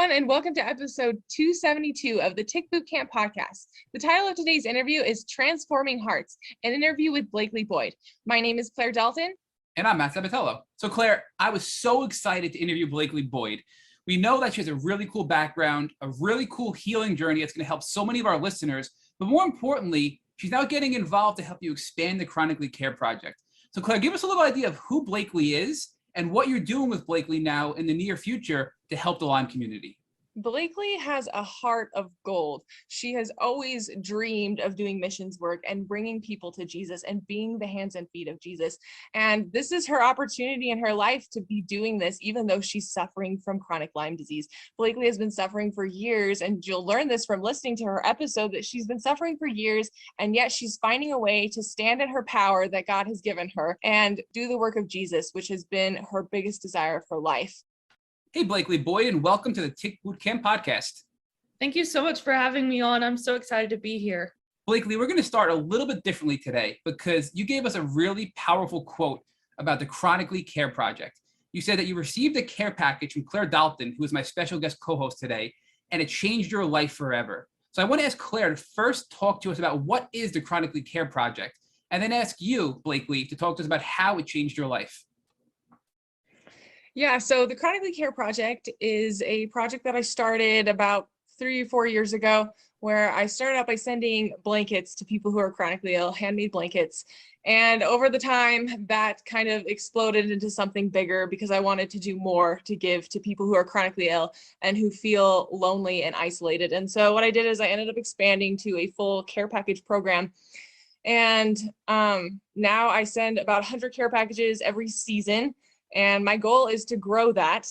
everyone, and welcome to episode 272 of the Tick Boot Camp podcast. The title of today's interview is Transforming Hearts, an interview with Blakeley Boyd. My name is Claire Dalton. And I'm Matt Sabatello. So Claire, I was so excited to interview Blakeley Boyd. We know that she has a really cool background, a really cool healing journey that's going to help so many of our listeners. But more importantly, she's now getting involved to help you expand the Chronically Care Project. So Claire, give us a little idea of who Blakeley is and what you're doing with Blakeley now in the near future to help the Lyme community. Blakeley has a heart of gold. She has always dreamed of doing missions work and bringing people to Jesus and being the hands and feet of Jesus. And this is her opportunity in her life to be doing this, even though she's suffering from chronic Lyme disease. Blakeley has been suffering for years, and you'll learn this from listening to her episode, that she's been suffering for years, and yet she's finding a way to stand in her power that God has given her and do the work of Jesus, which has been her biggest desire for life. Hey, Blakeley Boyd, and welcome to the Tick Boot Camp podcast. Thank you so much for having me on. I'm so excited to be here. Blakeley, we're going to start a little bit differently today because you gave us a really powerful quote about the Chronically Care Project. You said that you received a care package from Claire Dalton, who is my special guest co-host today, and it changed your life forever. So I want to ask Claire to first talk to us about what is the Chronically Care Project, and then ask you, Blakeley, to talk to us about how it changed your life. Yeah, so the Chronically Care Project is a project that I started about 3 or 4 years ago, where I started out by sending blankets to people who are chronically ill, handmade blankets. And over the time, that kind of exploded into something bigger because I wanted to do more to give to people who are chronically ill and who feel lonely and isolated. And so what I did is I ended up expanding to a full care package program. And now I send about 100 care packages every season. And my goal is to grow that.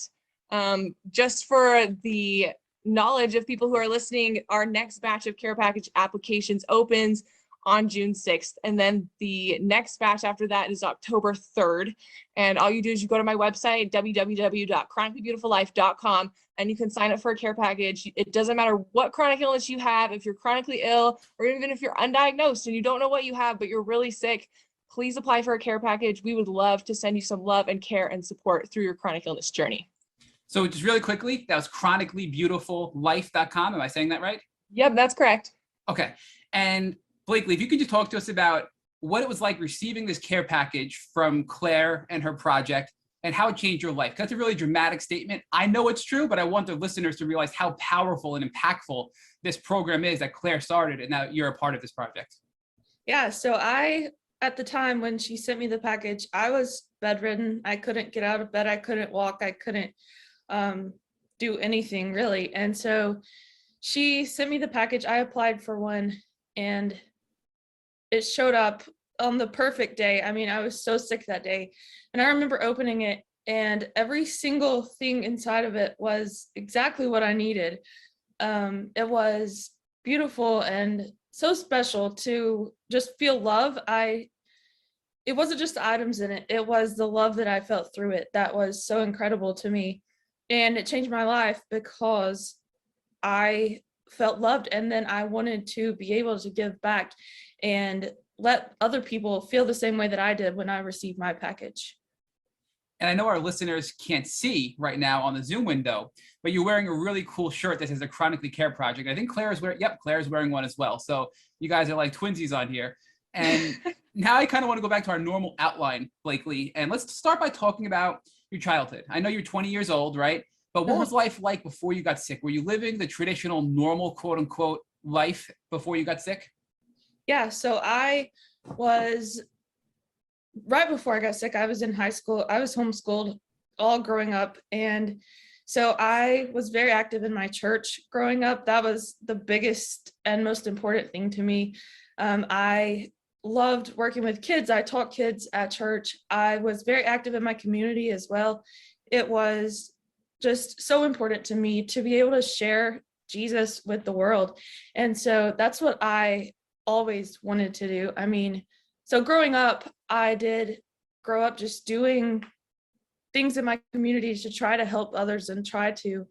Just for the knowledge of people who are listening, our next batch of care package applications opens on June 6th. And then the next batch after that is October 3rd. And all you do is you go to my website, www.chronicallybeautifullife.com, and you can sign up for a care package. It doesn't matter what chronic illness you have, if you're chronically ill, or even if you're undiagnosed and you don't know what you have, but you're really sick, please apply for a care package. We would love to send you some love and care and support through your chronic illness journey. So just really quickly, that was chronicallybeautifullife.com. Am I saying that right? Yep, that's correct. Okay. And Blakeley, if you could just talk to us about what it was like receiving this care package from Claire and her project and how it changed your life. That's a really dramatic statement. I know it's true, but I want the listeners to realize how powerful and impactful this program is that Claire started and now you're a part of this project. Yeah, so at the time when she sent me the package, I was bedridden. I couldn't get out of bed. I couldn't walk. I couldn't do anything really. And so she sent me the package. I applied for one and it showed up on the perfect day. I mean, I was so sick that day. And I remember opening it and every single thing inside of it was exactly what I needed. It was beautiful and so special to just feel love. It wasn't just the items in it. It was the love that I felt through it. That was so incredible to me. And it changed my life because I felt loved. And then I wanted to be able to give back and let other people feel the same way that I did when I received my package. And I know our listeners can't see right now on the Zoom window, but you're wearing a really cool shirt that says the Chronically Care Project. I think Claire's wearing one as well. So you guys are like twinsies on here. And now I kind of want to go back to our normal outline, Blakeley, and let's start by talking about your childhood. I know you're 20 years old, right? But what was life like before you got sick? Were you living the traditional normal, quote unquote, life before you got sick? Yeah, so I was, right before I got sick, I was in high school. I was homeschooled all growing up. And so I was very active in my church growing up. That was the biggest and most important thing to me. I loved working with kids. I taught kids at church. I was very active in my community as well. It was just so important to me to be able to share Jesus with the world. And so that's what I always wanted to do. I mean, so growing up, I did grow up just doing things in my communities to try to help others and try to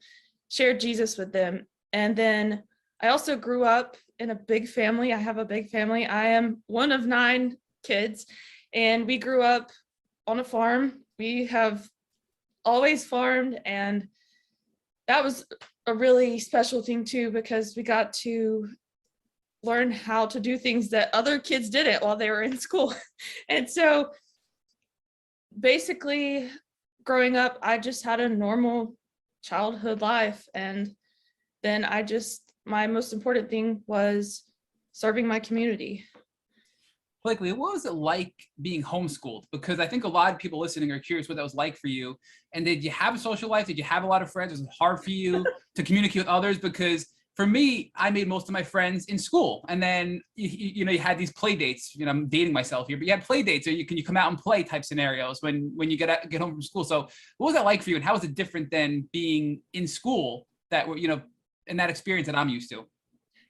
share Jesus with them. And then I also grew up in a big family. I have a big family. I am one of 9 kids, and we grew up on a farm. We have always farmed, and that was a really special thing too, because we got to learn how to do things that other kids didn't while they were in school. And so basically growing up, I just had a normal childhood life. And then my most important thing was serving my community. Blakeley, what was it like being homeschooled? Because I think a lot of people listening are curious what that was like for you. And did you have a social life? Did you have a lot of friends? Was it hard for you to communicate with others? Because for me, I made most of my friends in school. And then, you had these play dates. I'm dating myself here, but you had play dates, or you come out and play type scenarios when you get home from school. So what was that like for you? And how was it different than being in school in that experience that I'm used to?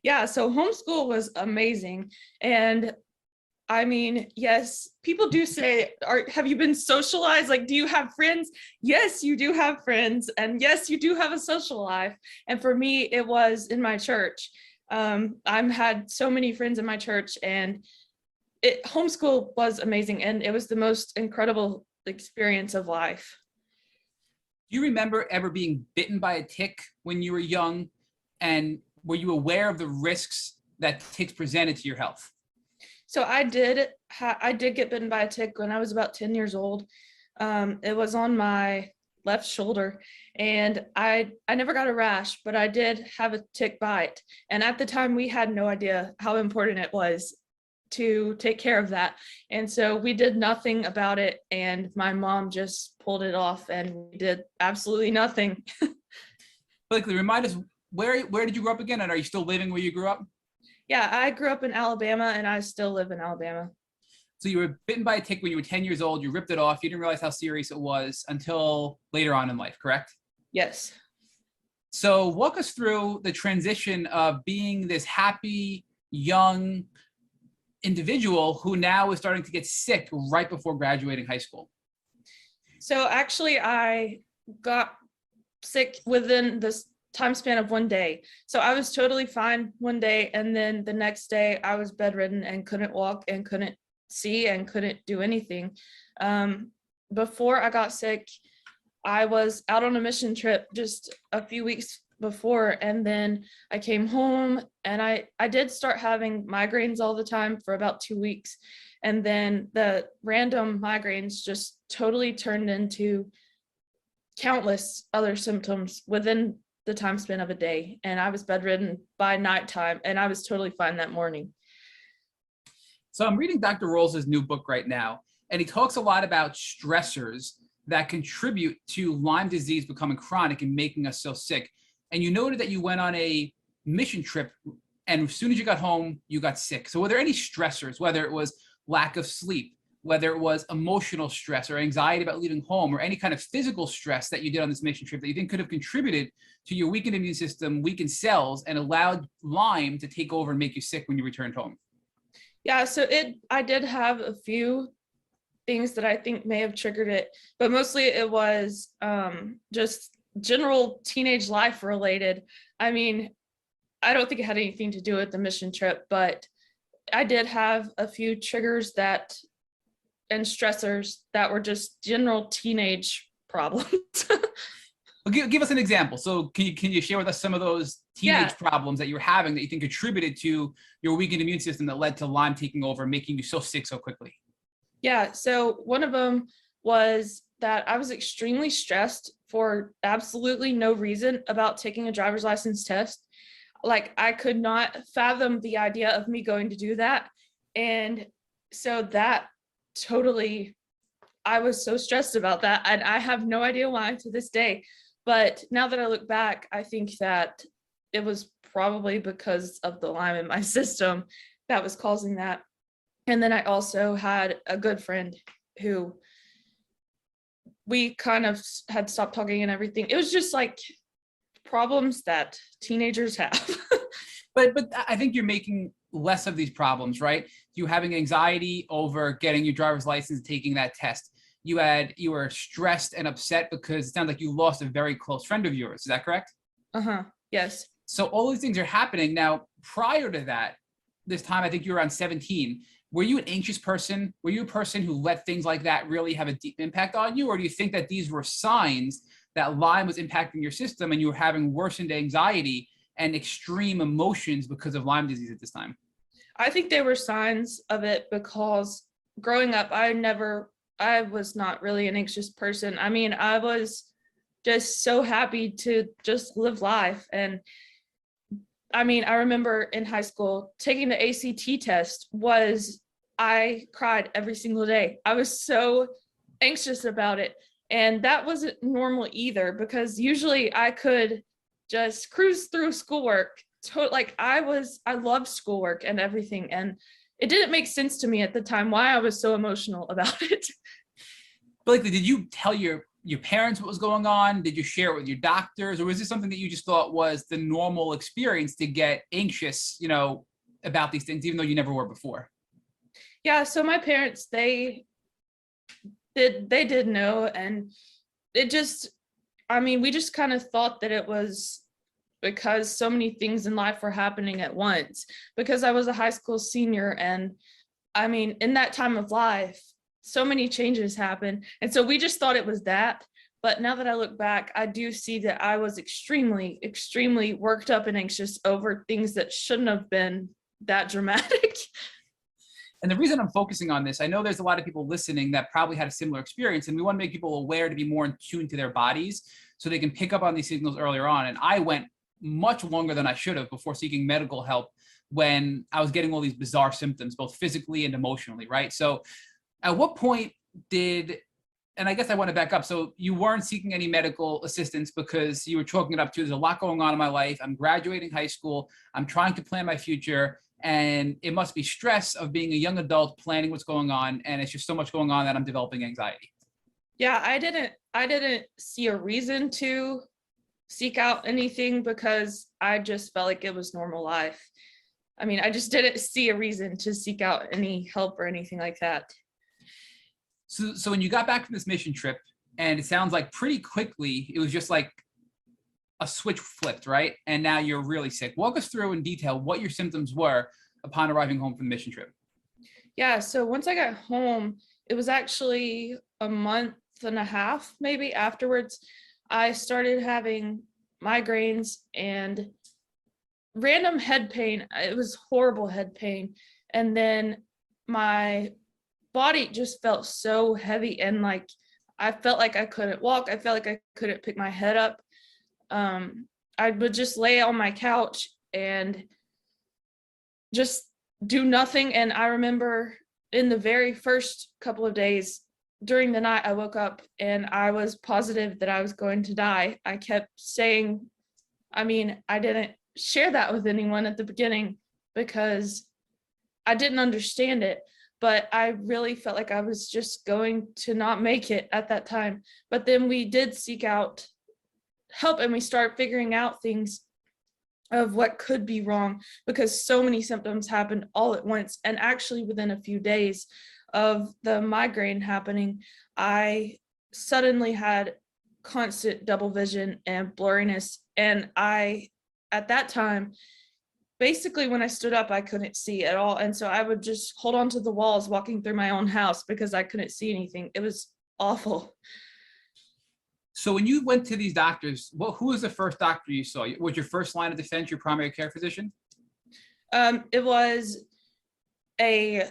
Yeah, so homeschool was amazing. And I mean, yes, people do say, have you been socialized? Like, do you have friends? Yes, you do have friends. And yes, you do have a social life. And for me, it was in my church. I've had so many friends in my church, and homeschool was amazing. And it was the most incredible experience of life. Do you remember ever being bitten by a tick when you were young? And were you aware of the risks that ticks presented to your health? So I did get bitten by a tick when I was about 10 years old. It was on my left shoulder, and I never got a rash, but I did have a tick bite. And at the time, we had no idea how important it was to take care of that. And so we did nothing about it, and my mom just pulled it off, and we did absolutely nothing. Blakeley, remind us, where did you grow up again? And are you still living where you grew up? Yeah, I grew up in Alabama, and I still live in Alabama. So you were bitten by a tick when you were 10 years old. You ripped it off. You didn't realize how serious it was until later on in life, correct? Yes. So walk us through the transition of being this happy, young individual who now is starting to get sick right before graduating high school. So actually, I got sick within this time span of one day. So I was totally fine one day, and then the next day I was bedridden and couldn't walk and couldn't see and couldn't do anything. Before I got sick, I was out on a mission trip just a few weeks before, and then I came home, and I did start having migraines all the time for about 2 weeks. And then the random migraines just totally turned into countless other symptoms within the time span of a day. And I was bedridden by nighttime, and I was totally fine that morning. So I'm reading Dr. Rolls's new book right now, and he talks a lot about stressors that contribute to Lyme disease becoming chronic and making us so sick. And you noted that you went on a mission trip, and as soon as you got home, you got sick. So were there any stressors, whether it was lack of sleep, whether it was emotional stress or anxiety about leaving home, or any kind of physical stress that you did on this mission trip that you think could have contributed to your weakened immune system, weakened cells, and allowed Lyme to take over and make you sick when you returned home? Yeah, so I did have a few things that I think may have triggered it, but mostly it was just general teenage life related. I mean, I don't think it had anything to do with the mission trip, but I did have a few triggers and stressors that were just general teenage problems. Well, give us an example. So can you share with us some of those teenage problems that you were having that you think contributed to your weakened immune system that led to Lyme taking over, making you so sick so quickly? Yeah, so one of them was that I was extremely stressed for absolutely no reason about taking a driver's license test. Like, I could not fathom the idea of me going to do that. And so that totally, I was so stressed about that. And I have no idea why to this day. But now that I look back, I think that it was probably because of the Lyme in my system that was causing that. And then I also had a good friend who we kind of had stopped talking and everything. It was just like problems that teenagers have. But I think you're making less of these problems, right? You having anxiety over getting your driver's license and taking that test. You were stressed and upset because it sounds like you lost a very close friend of yours. Is that correct? Yes. So all these things are happening. Now, prior to that, this time, I think you were around 17. Were you an anxious person? Were you a person who let things like that really have a deep impact on you? Or do you think that these were signs that Lyme was impacting your system and you were having worsened anxiety and extreme emotions because of Lyme disease at this time? I think they were signs of it because growing up, I was not really an anxious person. I mean, I was just so happy to just live life. And I mean, I remember in high school taking the ACT test I cried every single day. I was so anxious about it. And that wasn't normal either, because usually I could just cruise through schoolwork. I loved schoolwork and everything. And it didn't make sense to me at the time why I was so emotional about it. Blakely, did you tell your parents what was going on? Did you share it with your doctors? Or was this something that you just thought was the normal experience to get anxious, about these things, even though you never were before? Yeah, so my parents, they did know, and we just kind of thought that it was because so many things in life were happening at once, because I was a high school senior. And I mean, in that time of life, so many changes happen. And so we just thought it was that. But now that I look back, I do see that I was extremely, extremely worked up and anxious over things that shouldn't have been that dramatic. And the reason I'm focusing on this, I know there's a lot of people listening that probably had a similar experience, and we want to make people aware to be more in tune to their bodies so they can pick up on these signals earlier on. And I went much longer than I should have before seeking medical help when I was getting all these bizarre symptoms, both physically and emotionally, right? So at what point and I guess I want to back up. So you weren't seeking any medical assistance because you were chalking it up to, there's a lot going on in my life. I'm graduating high school. I'm trying to plan my future. And it must be stress of being a young adult planning what's going on. And it's just so much going on that I'm developing anxiety. Yeah, I didn't see a reason to seek out anything because I just felt like it was normal life. I mean, I just didn't see a reason to seek out any help or anything like that. So when you got back from this mission trip, and it sounds like pretty quickly, it was just like a switch flipped, right? And now you're really sick. Walk us through in detail what your symptoms were upon arriving home from the mission trip. Yeah, so once I got home, it was actually a month and a half, maybe afterwards, I started having migraines and random head pain. It was horrible head pain. And then my body just felt so heavy, and like I felt like I couldn't walk. I felt like I couldn't pick my head up. I would just lay on my couch and just do nothing. And I remember in the very first couple of days during the night, I woke up and I was positive that I was going to die. I kept saying, I didn't share that with anyone at the beginning because I didn't understand it, but I really felt like I was just going to not make it at that time. But then we did seek out help, and we started figuring out things of what could be wrong, because so many symptoms happened all at once. And actually within a few days of the migraine happening, I suddenly had constant double vision and blurriness. And at that time, basically when I stood up, I couldn't see at all. And so I would just hold on to the walls walking through my own house because I couldn't see anything. It was awful. So when you went to these doctors, who was the first doctor you saw? Was your first line of defense your primary care physician? It was a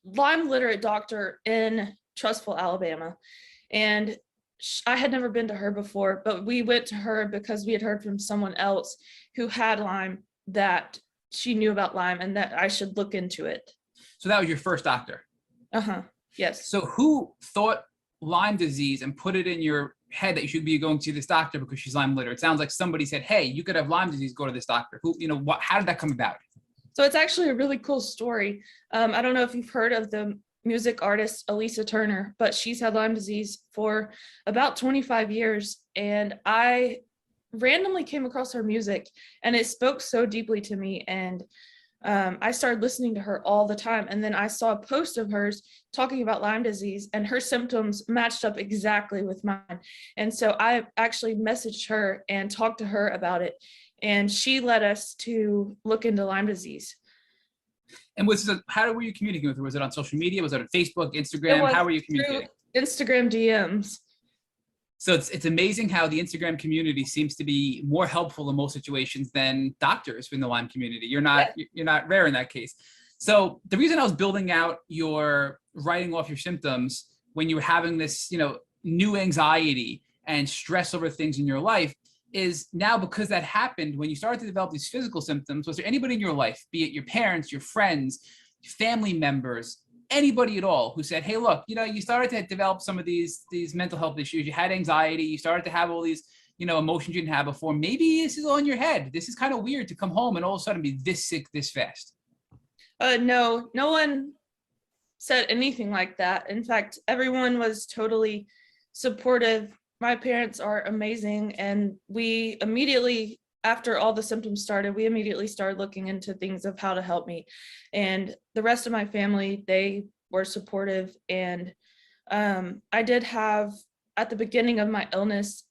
Lyme literate doctor in Trussville, Alabama. And I had never been to her before, but we went to her because we had heard from someone else who had Lyme that she knew about Lyme and that I should look into it. So that was your first doctor? Yes. So who thought Lyme disease and put it in your head that you should be going to see this doctor because she's Lyme literate? It sounds like somebody said, hey, you could have Lyme disease, go to this doctor. How did that come about? So it's actually a really cool story. I don't know if you've heard of the music artist Elisa Turner, but she's had Lyme disease for about 25 years. And I randomly came across her music and it spoke so deeply to me. And I started listening to her all the time. And then I saw a post of hers talking about Lyme disease, and her symptoms matched up exactly with mine. And so I actually messaged her and talked to her about it. And she led us to look into Lyme disease. And how were you communicating with her? Was it on social media? Was it on Facebook, Instagram? How were you communicating? Instagram DMs. So it's amazing how the Instagram community seems to be more helpful in most situations than doctors in the Lyme community. You're not rare in that case. So the reason I was building out your writing off your symptoms when you were having this, new anxiety and stress over things in your life is now because that happened when you started to develop these physical symptoms. Was there anybody in your life, be it your parents, your friends, family members, anybody at all, who said, hey, look, you started to develop some of these mental health issues, you had anxiety, you started to have all these, emotions you didn't have before. Maybe this is all in your head. This is kind of weird to come home and all of a sudden be this sick this fast. No one said anything like that. In fact, everyone was totally supportive. My parents are amazing, and we immediately, after all the symptoms started, we immediately started looking into things of how to help me. And the rest of my family, they were supportive. And I did have, at the beginning of my illness,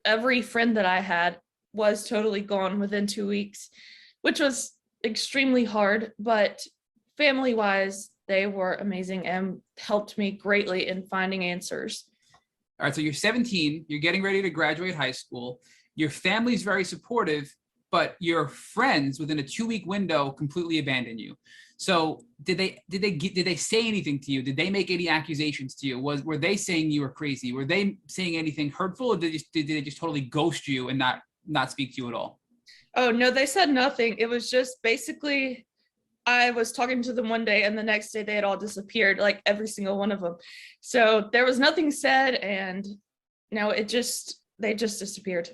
every friend that I had was totally gone within 2 weeks, which was extremely hard, but family-wise, they were amazing and helped me greatly in finding answers. All right, so you're 17, you're getting ready to graduate high school. Your family's very supportive, but your friends within a 2-week window completely abandon you. So did they say anything to you? Did they make any accusations to you? Were they saying you were crazy? Were they saying anything hurtful, or did they just totally ghost you and not speak to you at all? Oh no, they said nothing. It was just basically, I was talking to them one day and the next day they had all disappeared, like every single one of them. So there was nothing said, and no, they just disappeared.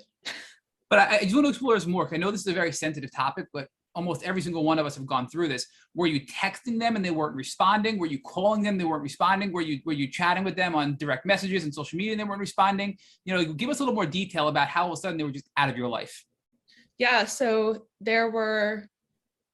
But I do want to explore this more, because I know this is a very sensitive topic, but almost every single one of us have gone through this. Were you texting them and they weren't responding? Were you calling them, they weren't responding? Were you chatting with them on direct messages and social media and they weren't responding? Give us a little more detail about how all of a sudden they were just out of your life. Yeah, so there were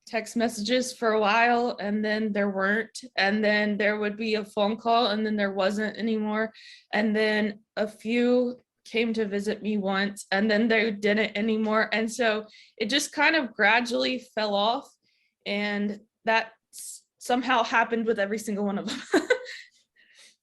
text messages for a while, and then there weren't, and then there would be a phone call, and then there wasn't anymore, and then a few came to visit me once, and then they didn't anymore. And so it just kind of gradually fell off, and that somehow happened with every single one of them.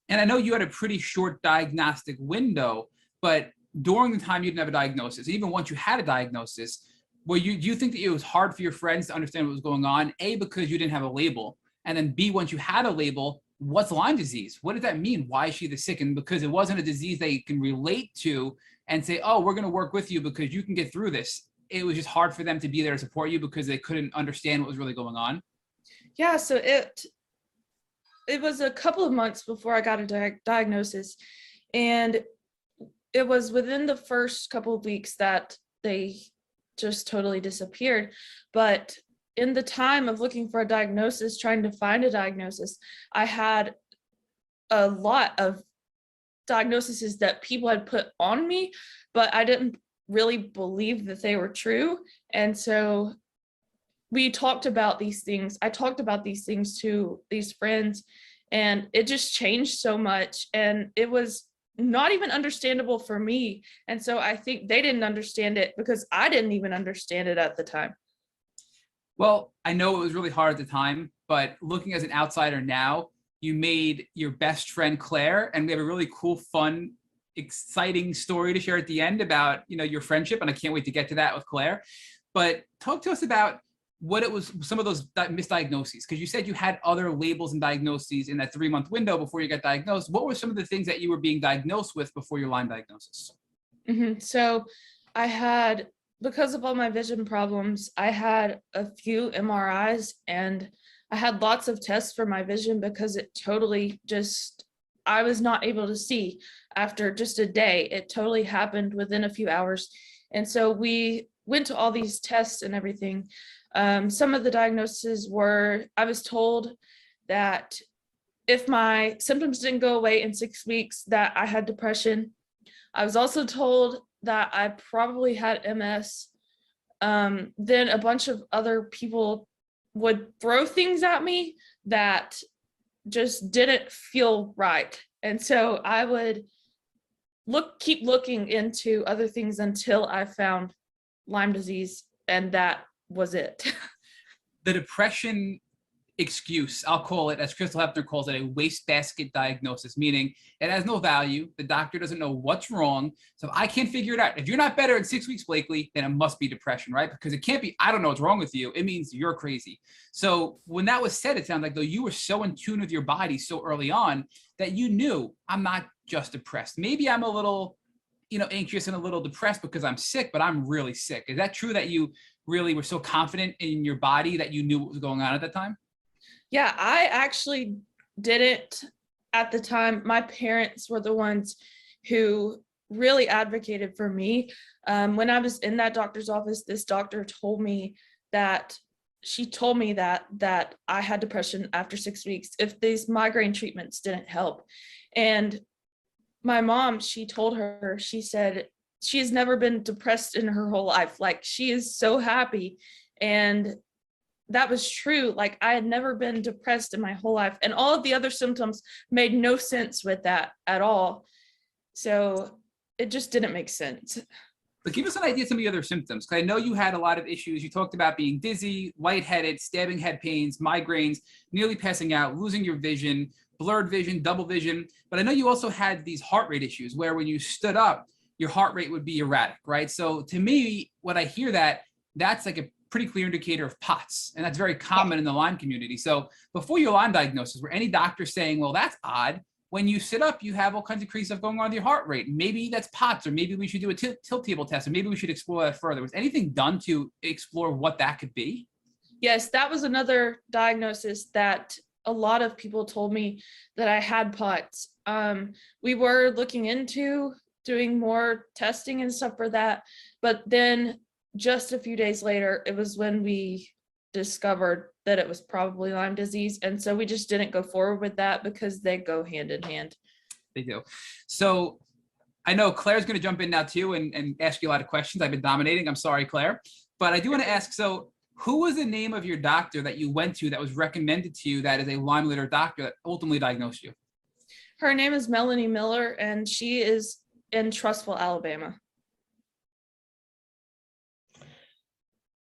And I know you had a pretty short diagnostic window, but during the time you didn't have a diagnosis, even once you had a diagnosis, do you think that it was hard for your friends to understand what was going on? A, because you didn't have a label, and then B, once you had a label, what's Lyme disease? What does that mean? Why is she this sick? And because it wasn't a disease they can relate to and say, oh, we're going to work with you because you can get through this. It was just hard for them to be there to support you because they couldn't understand what was really going on. Yeah, so it was a couple of months before I got a diagnosis, and it was within the first couple of weeks that they just totally disappeared. But in the time of looking for a diagnosis, trying to find a diagnosis, I had a lot of diagnoses that people had put on me, but I didn't really believe that they were true. And so we talked about these things. I talked about these things to these friends, and it just changed so much. And it was not even understandable for me. And so I think they didn't understand it because I didn't even understand it at the time. Well, I know it was really hard at the time, but looking as an outsider now, you made your best friend Claire, and we have a really cool, fun, exciting story to share at the end about, your friendship, and I can't wait to get to that with Claire. But talk to us about what it was, some of those misdiagnoses, because you said you had other labels and diagnoses in that 3-month window before you got diagnosed. What were some of the things that you were being diagnosed with before your Lyme diagnosis? So I had, because of all my vision problems, I had a few MRIs, and I had lots of tests for my vision because it totally just, I was not able to see after just a day. It totally happened within a few hours. And so we went to all these tests and everything. Some of the diagnoses were, I was told that if my symptoms didn't go away in 6 weeks, that I had depression. I was also told that I probably had MS. Then a bunch of other people would throw things at me that just didn't feel right. And so I would keep looking into other things until I found Lyme disease, and that was it. The depression excuse. I'll call it, as Crystal Hefner calls it, a wastebasket diagnosis, meaning it has no value. The doctor doesn't know what's wrong. So if I can't figure it out, if you're not better in 6 weeks, Blakeley, then it must be depression, right? Because it can't be, I don't know what's wrong with you. It means you're crazy. So when that was said, it sounded like though you were so in tune with your body so early on that you knew I'm not just depressed. Maybe I'm a little, anxious and a little depressed because I'm sick, but I'm really sick. Is that true that you really were so confident in your body that you knew what was going on at that time? Yeah, I actually didn't at the time. My parents were the ones who really advocated for me. When I was in that doctor's office, this doctor told me that I had depression after 6 weeks if these migraine treatments didn't help. And my mom, she said she has never been depressed in her whole life. Like, she is so happy. And that was true. Like, I had never been depressed in my whole life, and all of the other symptoms made no sense with that at all. So it just didn't make sense. But give us an idea of some of the other symptoms, because I know you had a lot of issues. You talked about being dizzy, lightheaded, stabbing head pains, migraines, nearly passing out, losing your vision, blurred vision, double vision. But I know you also had these heart rate issues where when you stood up, your heart rate would be erratic, right? So to me, when I hear that, that's like a pretty clear indicator of POTS. And that's very common in the Lyme community. So before your Lyme diagnosis, were any doctors saying, well, that's odd. When you sit up, you have all kinds of crazy stuff going on with your heart rate. Maybe that's POTS, or maybe we should do a tilt table test, or maybe we should explore that further. Was anything done to explore what that could be? Yes, that was another diagnosis that a lot of people told me, that I had POTS. We were looking into doing more testing and stuff for that. But then just a few days later, it was when we discovered that it was probably Lyme disease. And so we just didn't go forward with that because they go hand in hand. They do. So I know Claire's going to jump in now too and ask you a lot of questions. I've been dominating. I'm sorry, Claire. But I do want to ask, so who was the name of your doctor that you went to that was recommended to you that is a Lyme literate doctor that ultimately diagnosed you? Her name is Melanie Miller, and she is in Trussville, Alabama.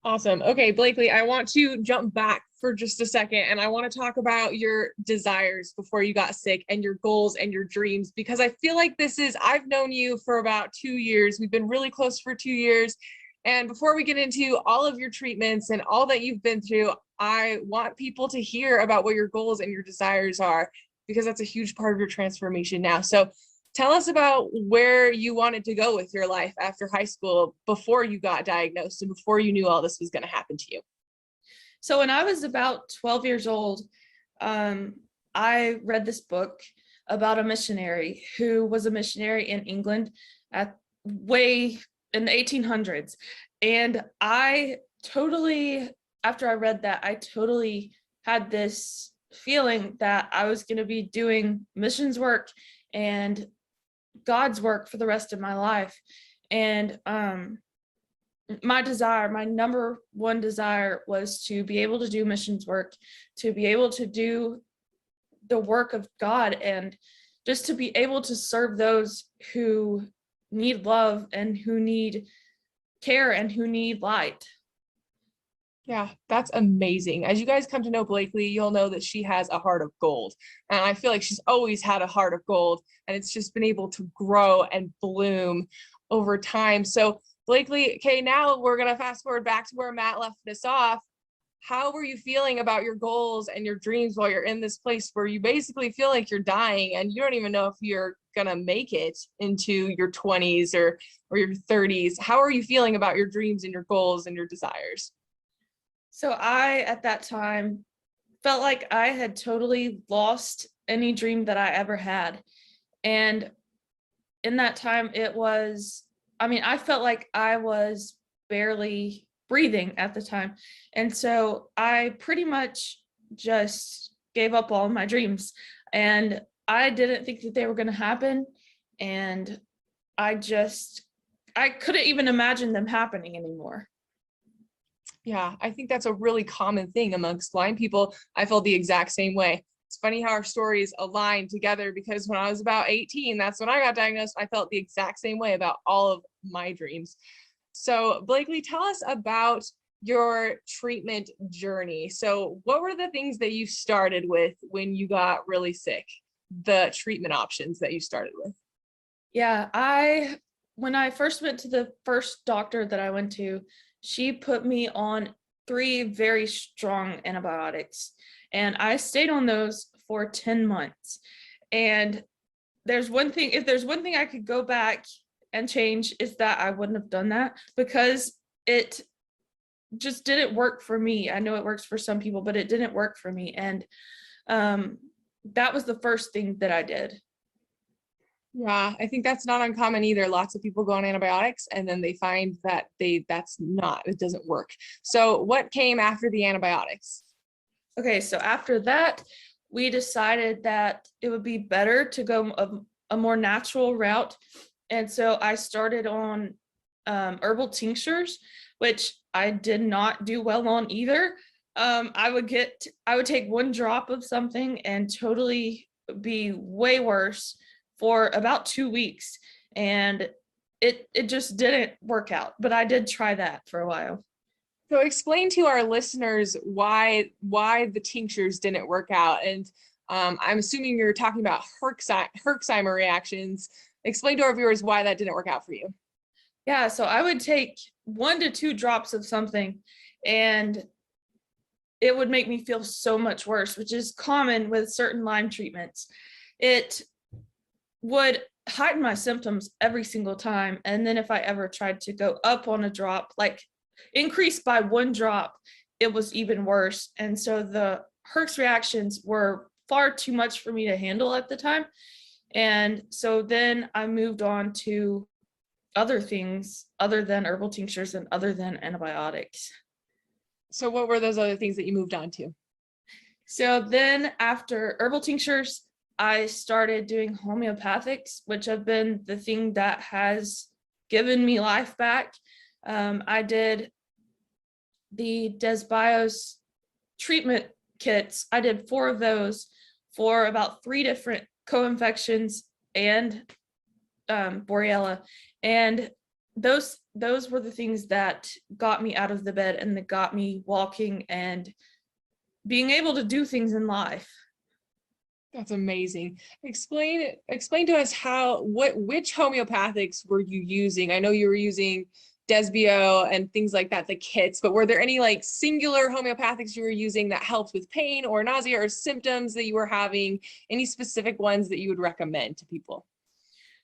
Awesome. Okay, Blakeley, I want to jump back for just a second, and I want to talk about your desires before you got sick and your goals and your dreams, because I feel like I've known you for about 2 years. We've been really close for 2 years. And before we get into all of your treatments and all that you've been through, I want people to hear about what your goals and your desires are, because that's a huge part of your transformation now. So tell us about where you wanted to go with your life after high school, before you got diagnosed and before you knew all this was going to happen to you. So when I was about 12 years old, I read this book about a missionary who was a missionary in England way in the 1800s. And after I read that, I totally had this feeling that I was going to be doing missions work and God's work for the rest of my life. And my number one desire was to be able to do missions work, to be able to do the work of God, and just to be able to serve those who need love and who need care and who need light. Yeah, that's amazing. As you guys come to know Blakeley, you'll know that she has a heart of gold. And I feel like she's always had a heart of gold, and it's just been able to grow and bloom over time. So Blakeley, okay, now we're going to fast forward back to where Matt left us off. How were you feeling about your goals and your dreams while you're in this place where you basically feel like you're dying and you don't even know if you're going to make it into your 20s or your 30s? How are you feeling about your dreams and your goals and your desires? So I, at that time, felt like I had totally lost any dream that I ever had. And in that time, I felt like I was barely breathing at the time. And so I pretty much just gave up all my dreams. And I didn't think that they were going to happen. And I couldn't even imagine them happening anymore. Yeah, I think that's a really common thing amongst Lyme people. I felt the exact same way. It's funny how our stories align together, because when I was about 18, that's when I got diagnosed. I felt the exact same way about all of my dreams. So Blakeley, tell us about your treatment journey. So what were the things that you started with when you got really sick? The treatment options that you started with? Yeah, when I first went to the first doctor that I went to, she put me on 3 very strong antibiotics, and I stayed on those for 10 months. And if there's one thing I could go back and change, is that I wouldn't have done that, because it just didn't work for me. I know it works for some people, but it didn't work for me. And that was the first thing that I did. Yeah, I think that's not uncommon either. Lots of people go on antibiotics and then they find that it doesn't work. So what came after the antibiotics? Okay, so after that, we decided that it would be better to go a more natural route. And so I started on herbal tinctures, which I did not do well on either. I would take 1 drop of something and totally be way worse for about 2 weeks. And it just didn't work out, but I did try that for a while. So explain to our listeners why the tinctures didn't work out. And I'm assuming you're talking about Herxheimer reactions. Explain to our viewers why that didn't work out for you. Yeah, so I would take 1 to 2 drops of something and it would make me feel so much worse, which is common with certain Lyme treatments. It would heighten my symptoms every single time. And then if I ever tried to go up on a drop, like increase by 1 drop, it was even worse. And so the Herx reactions were far too much for me to handle at the time. And so then I moved on to other things other than herbal tinctures and other than antibiotics. So what were those other things that you moved on to? So then after herbal tinctures, I started doing homeopathics, which have been the thing that has given me life back. I did the Desbios treatment kits. I did 4 of those for about 3 different co-infections and Borrelia. And those were the things that got me out of the bed and that got me walking and being able to do things in life. That's amazing. Explain to us which homeopathics were you using? I know you were using Desbio and things like that, the kits, but were there any like singular homeopathics you were using that helped with pain or nausea or symptoms that you were having? Any specific ones that you would recommend to people?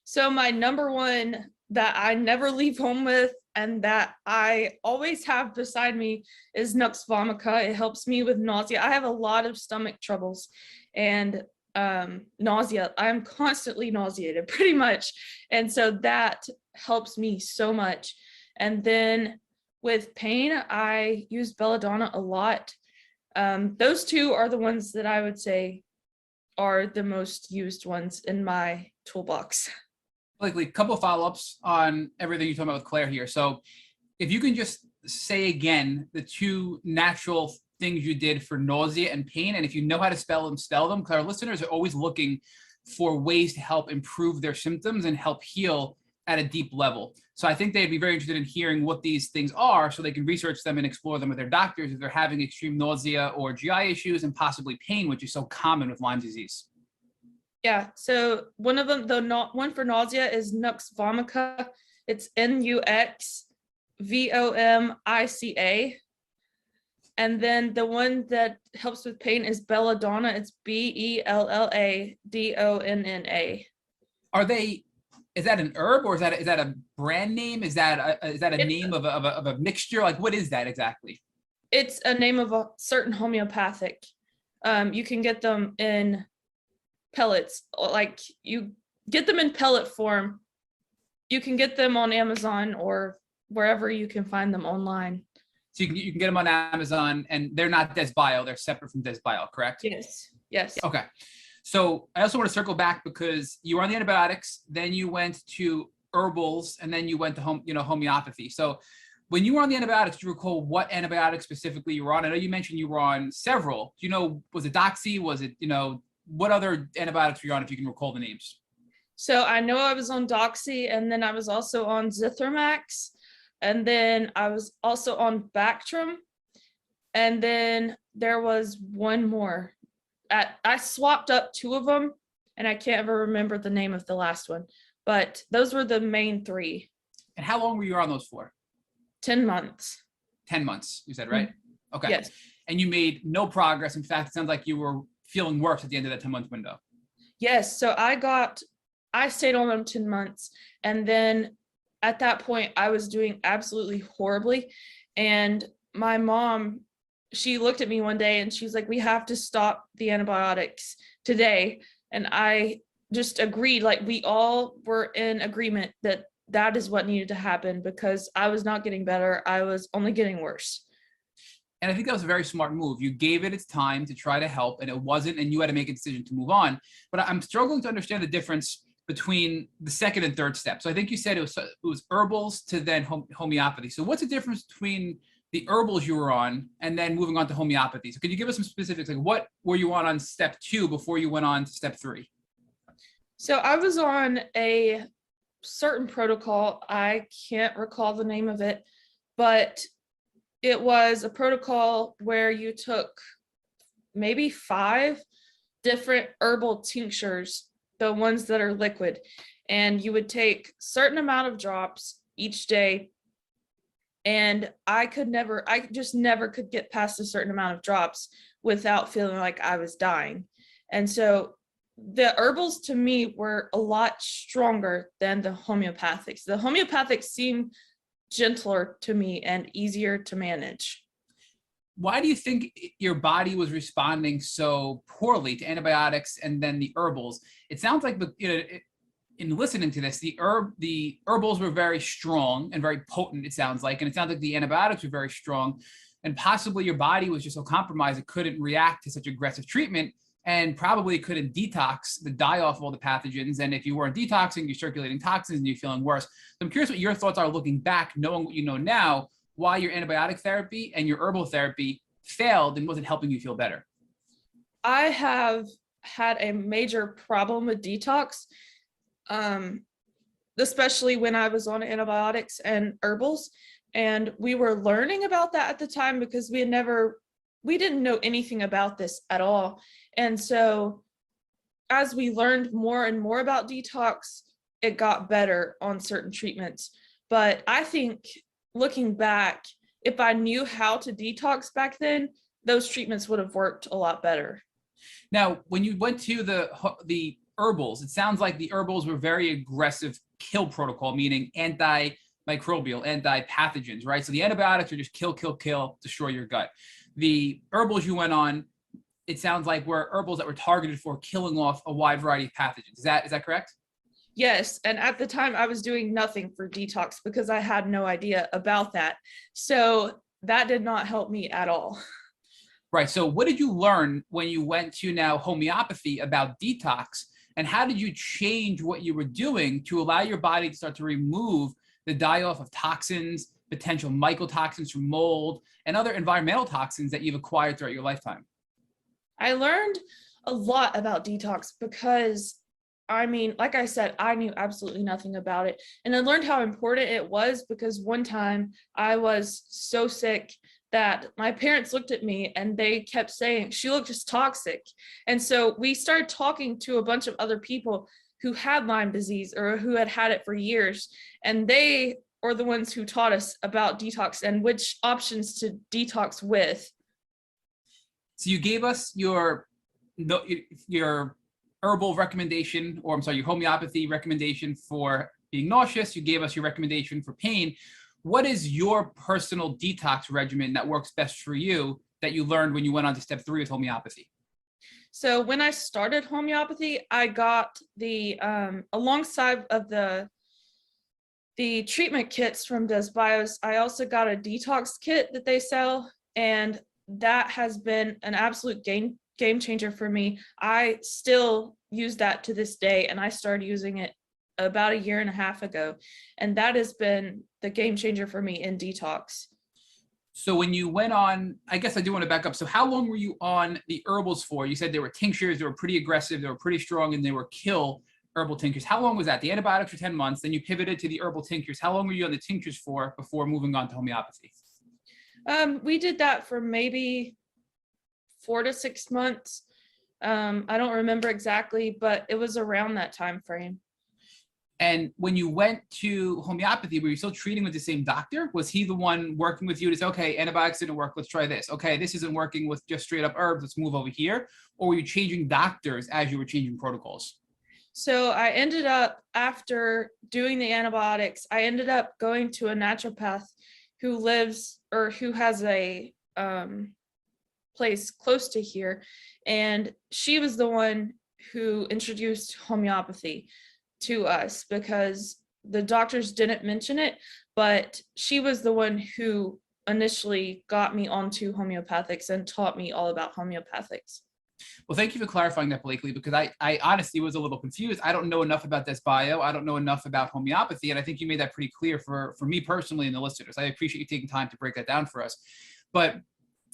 So my number one that I never leave home with and that I always have beside me is Nux vomica. It helps me with nausea. I have a lot of stomach troubles and nausea. I'm constantly nauseated pretty much. And so that helps me so much. And then with pain, I use belladonna a lot. Those 2 are the ones that I would say are the most used ones in my toolbox. Likely a couple of follow-ups on everything you're talking about with Claire here. So if you can just say again the 2 natural things you did for nausea and pain, and if you know how to spell them, because our listeners are always looking for ways to help improve their symptoms and help heal at a deep level. So I think they'd be very interested in hearing what these things are so they can research them and explore them with their doctors if they're having extreme nausea or GI issues and possibly pain, which is so common with Lyme disease. Yeah, so one of them, one for nausea is Nux vomica. It's NUXVOMICA. And then the one that helps with pain is belladonna. It's BELLADONNA. Is that an herb or is that a brand name? Is that a name of a mixture? Like what is that exactly? It's a name of a certain homeopathic. You can get them in pellets, like you get them in pellet form. You can get them on Amazon or wherever you can find them online. So you can get them on Amazon, and they're not Desbio, they're separate from Desbio, correct? Yes. Okay. So I also want to circle back because you were on the antibiotics, then you went to herbals, and then you went to homeopathy. So when you were on the antibiotics, do you recall what antibiotics specifically you were on? I know you mentioned you were on several. Do you know, was it Doxy? Was it, what other antibiotics were you on, if you can recall the names? So I know I was on Doxy, and then I was also on Zithromax. And then I was also on Bactrim. And then there was one more. I swapped up 2 of them, and I can't ever remember the name of the last one. But those were the main 3. And how long were you on those for? 10 months. 10 months, you said, right? Okay. Yes. And you made no progress. In fact, it sounds like you were feeling worse at the end of that 10-month window. Yes. So I stayed on them 10 months. And then at that point, I was doing absolutely horribly. And my mom, she looked at me one day and she's like, we have to stop the antibiotics today. And I just agreed, like we all were in agreement that that is what needed to happen, because I was not getting better. I was only getting worse. And I think that was a very smart move. You gave it its time to try to help, and it wasn't, and you had to make a decision to move on. But I'm struggling to understand the difference between the second and third step. So I think you said it was herbals to then homeopathy. So what's the difference between the herbals you were on and then moving on to homeopathy? So could you give us some specifics? Like what were you on step 2 before you went on to step 3? So I was on a certain protocol. I can't recall the name of it, but it was a protocol where you took maybe 5 different herbal tinctures, the ones that are liquid, and you would take certain amount of drops each day. And I just never could get past a certain amount of drops without feeling like I was dying. And so the herbals to me were a lot stronger than the homeopathics. The homeopathics seem gentler to me and easier to manage. Why do you think your body was responding so poorly to antibiotics and then the herbals? It sounds like, in listening to this, the herbals were very strong and very potent, it sounds like, and it sounds like the antibiotics were very strong, and possibly your body was just so compromised it couldn't react to such aggressive treatment, and probably couldn't detox the die off of all the pathogens. And if you weren't detoxing, you're circulating toxins and you're feeling worse. So I'm curious what your thoughts are looking back, knowing what you know now, why your antibiotic therapy and your herbal therapy failed and wasn't helping you feel better. I have had a major problem with detox, especially when I was on antibiotics and herbals. And we were learning about that at the time because we didn't know anything about this at all. And so as we learned more and more about detox, it got better on certain treatments. But I think looking back, if I knew how to detox back then, those treatments would have worked a lot better. Now, when you went to the herbals, it sounds like the herbals were very aggressive kill protocol, meaning antimicrobial, anti-pathogens, right? So the antibiotics are just kill, destroy your gut. The herbals you went on, it sounds like were herbals that were targeted for killing off a wide variety of pathogens. Is that correct? Yes. And at the time I was doing nothing for detox because I had no idea about that. So that did not help me at all. Right. So what did you learn when you went to now homeopathy about detox, and how did you change what you were doing to allow your body to start to remove the die-off of toxins, potential mycotoxins from mold, and other environmental toxins that you've acquired throughout your lifetime? I learned a lot about detox because, like I said, I knew absolutely nothing about it. And I learned how important it was because one time I was so sick that my parents looked at me and they kept saying, she looked just toxic. And so we started talking to a bunch of other people who had Lyme disease or who had had it for years. And they are the ones who taught us about detox and which options to detox with. So you gave us your herbal recommendation, or I'm sorry, your homeopathy recommendation for being nauseous. You gave us your recommendation for pain. What is your personal detox regimen that works best for you that you learned when you went on to step 3 with homeopathy? So when I started homeopathy, I got the, alongside of the treatment kits from Desbios, I also got a detox kit that they sell, and that has been an absolute game changer for me. I still use that to this day, and I started using it about 1.5 years ago, and that has been the game changer for me in detox. So when you went on, I guess I do want to back up. So how long were you on the herbals for? You said they were tinctures, they were pretty aggressive, they were pretty strong, and they were kill herbal tinctures. How long was that? The antibiotics for 10 months, then you pivoted to the herbal tinctures. How long were you on the tinctures for before moving on to homeopathy? We did that for maybe 4 to 6 months. I don't remember exactly, but it was around that time frame. And when you went to homeopathy, were you still treating with the same doctor? Was he the one working with you to say, okay, antibiotics didn't work, let's try this. Okay, this isn't working with just straight up herbs, let's move over here. Or were you changing doctors as you were changing protocols? So I ended up, after doing the antibiotics, I ended up going to a naturopath who lives or who has a place close to here. And she was the one who introduced homeopathy to us because the doctors didn't mention it, but she was the one who initially got me onto homeopathics and taught me all about homeopathics. Well, thank you for clarifying that, Bleakly, because I honestly was a little confused. I don't know enough about this bio. I don't know enough about homeopathy. And I think you made that pretty clear for me personally and the listeners. I appreciate you taking time to break that down for us. But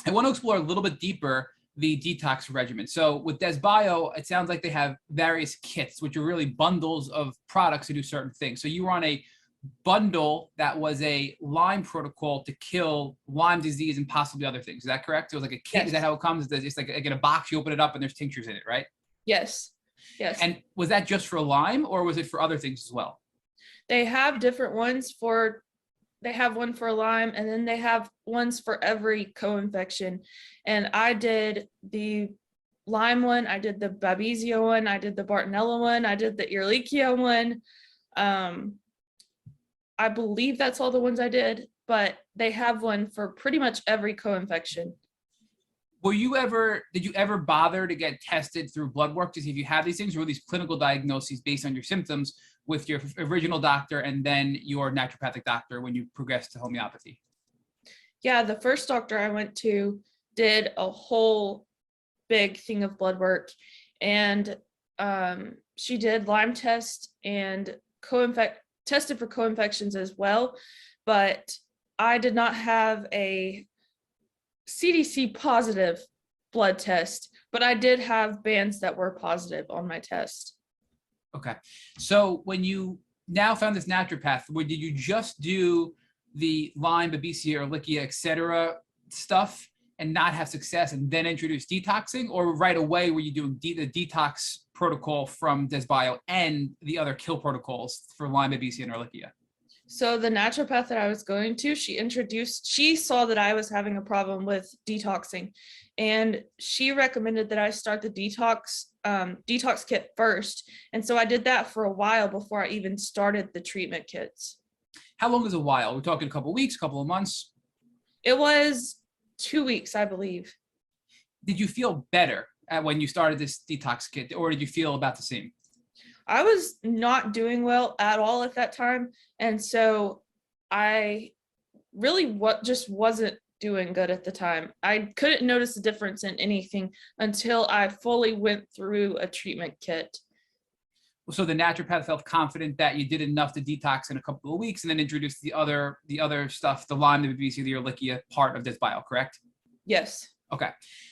I want to explore a little bit deeper the detox regimen. So with DesBio, it sounds like they have various kits, which are really bundles of products to do certain things. So you were on a bundle that was a Lyme protocol to kill Lyme disease and possibly other things. Is that correct? It was like a kit. Yes. Is that how it comes? It's like in a box, you open it up and there's tinctures in it, right? Yes. Yes. And was that just for Lyme or was it for other things as well? They have different ones they have one for Lyme, and then they have ones for every co-infection. And I did the Lyme one, I did the Babesia one, I did the Bartonella one, I did the Ehrlichia one. I believe that's all the ones I did, but they have one for pretty much every co-infection. Did you ever bother to get tested through blood work to see if you have these things, or were these clinical diagnoses based on your symptoms with your original doctor and then your naturopathic doctor when you progressed to homeopathy? Yeah, the first doctor I went to did a whole big thing of blood work, and she did Lyme test and tested for co-infections as well, but I did not have a CDC positive blood test, but I did have bands that were positive on my test. Okay. So when you now found this naturopath, did you just do the Lyme, Babesia, Ehrlichia, et cetera stuff and not have success and then introduce detoxing? Or right away were you doing the detox protocol from DesBio and the other kill protocols for Lyme, Babesia, and Ehrlichia? So the naturopath that I was going to, she saw that I was having a problem with detoxing, and she recommended that I start the detox kit first. And so I did that for a while before I even started the treatment kits. How long is a while? We're talking a couple of weeks, couple of months? It was 2 weeks, I believe. Did you feel better when you started this detox kit, or did you feel about the same? I was not doing well at all at that time. And so I really just wasn't doing good at the time. I couldn't notice the difference in anything until I fully went through a treatment kit. So the naturopath felt confident that you did enough to detox in a couple of weeks and then introduced the other stuff, the Lyme, the Babesia, the Ehrlichia part of DesBio, correct? Yes. Okay.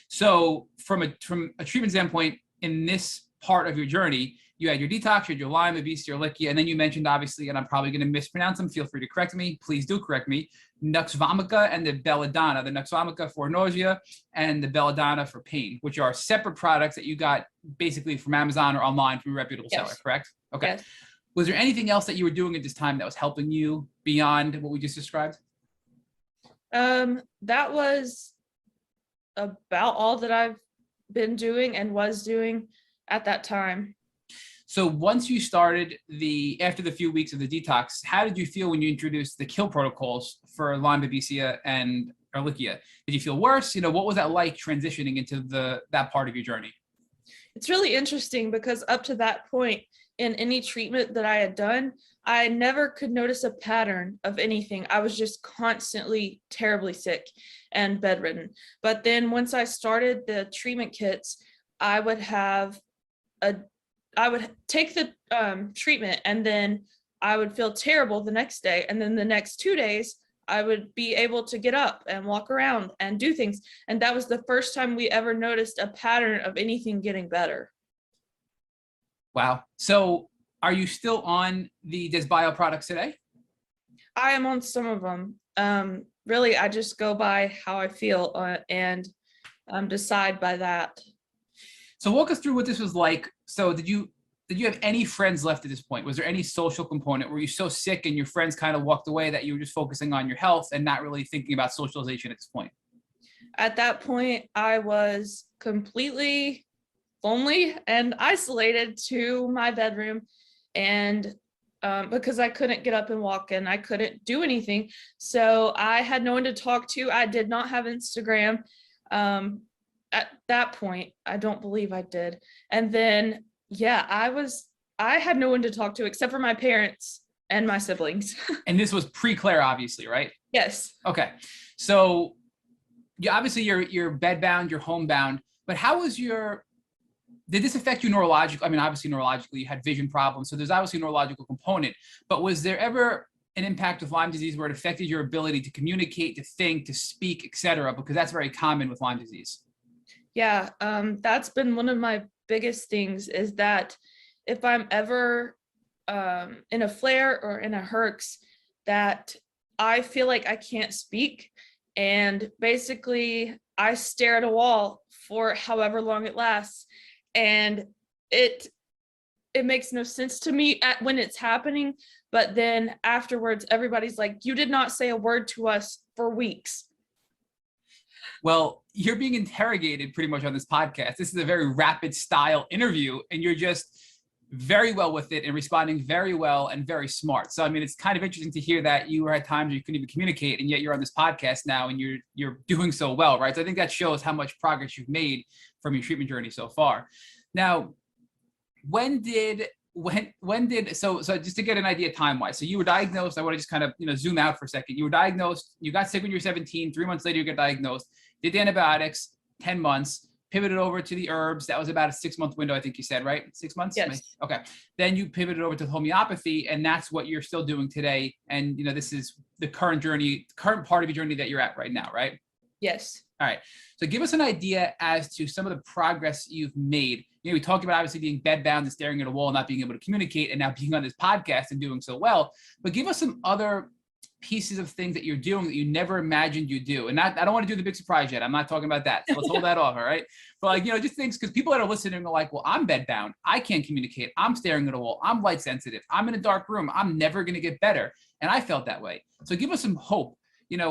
So from a treatment standpoint, in this part of your journey, you had your detox, you had your Lyme, Babesia, Ehrlichia, and then you mentioned, obviously, and I'm probably going to mispronounce them, feel free to correct me, please do correct me, Nux vomica and the belladonna, the Nux vomica for nausea and the belladonna for pain, which are separate products that you got basically from Amazon or online from a reputable seller, correct? Okay. Yes. Was there anything else that you were doing at this time that was helping you beyond what we just described? That was about all that I've been doing and was doing at that time. So once you started after the few weeks of the detox, how did you feel when you introduced the kill protocols for Lyme, Babesia, and Ehrlichia? Did you feel worse? What was that like transitioning into that part of your journey? It's really interesting because up to that point in any treatment that I had done, I never could notice a pattern of anything. I was just constantly terribly sick and bedridden. But then once I started the treatment kits, I would take the treatment, and then I would feel terrible the next day. And then the next 2 days, I would be able to get up and walk around and do things. And that was the first time we ever noticed a pattern of anything getting better. Wow. So Are you still on the Desbio products today? I am on some of them. Really, I just go by how I feel and decide by that. So walk us through what this was like. So did you have any friends left at this point? Was there any social component? Were you so sick and your friends kind of walked away that you were just focusing on your health and not really thinking about socialization at this point? At that point, I was completely lonely and isolated to my bedroom, and because I couldn't get up and walk and I couldn't do anything. So I had no one to talk to. I did not have Instagram. At that point, I don't believe I did. And then, yeah, I had no one to talk to except for my parents and my siblings. And this was pre-Claire, obviously, right? Yes. Okay. So obviously you're bedbound, you're homebound, but did this affect you neurologically? I mean, obviously neurologically, you had vision problems, so there's obviously a neurological component, but was there ever an impact with Lyme disease where it affected your ability to communicate, to think, to speak, etc.? Because that's very common with Lyme disease. Yeah, that's been one of my biggest things, is that if I'm ever in a flare or in a herx, that I feel like I can't speak, and basically I stare at a wall for however long it lasts, and it makes no sense to me when it's happening, but then afterwards everybody's like, you did not say a word to us for weeks. Well, you're being interrogated pretty much on this podcast. This is a very rapid style interview, and you're just very well with it and responding very well and very smart. So, I mean, it's kind of interesting to hear that you were at times where you couldn't even communicate, and yet you're on this podcast now and you're doing so well, right? So I think that shows how much progress you've made from your treatment journey so far. Now, so just to get an idea time-wise, so you were diagnosed, I want to just kind of, zoom out for a second. You were diagnosed, you got sick when you were 17, 3 months later you got diagnosed, did the antibiotics, 10 months, pivoted over to the herbs. That was about a 6-month window, I think you said, right? 6 months? Yes. Okay. Then you pivoted over to homeopathy, and that's what you're still doing today. And, this is the current part of your journey that you're at right now, right? Yes. All right. So give us an idea as to some of the progress you've made. We talked about obviously being bedbound and staring at a wall, not being able to communicate, and now being on this podcast and doing so well. But give us some other pieces of things that you're doing that you never imagined you'd do. And I don't want to do the big surprise yet. I'm not talking about that. So let's hold that off. All right. But just things, because people that are listening are like, well, I'm bedbound. I can't communicate. I'm staring at a wall. I'm light sensitive. I'm in a dark room. I'm never going to get better. And I felt that way. So give us some hope,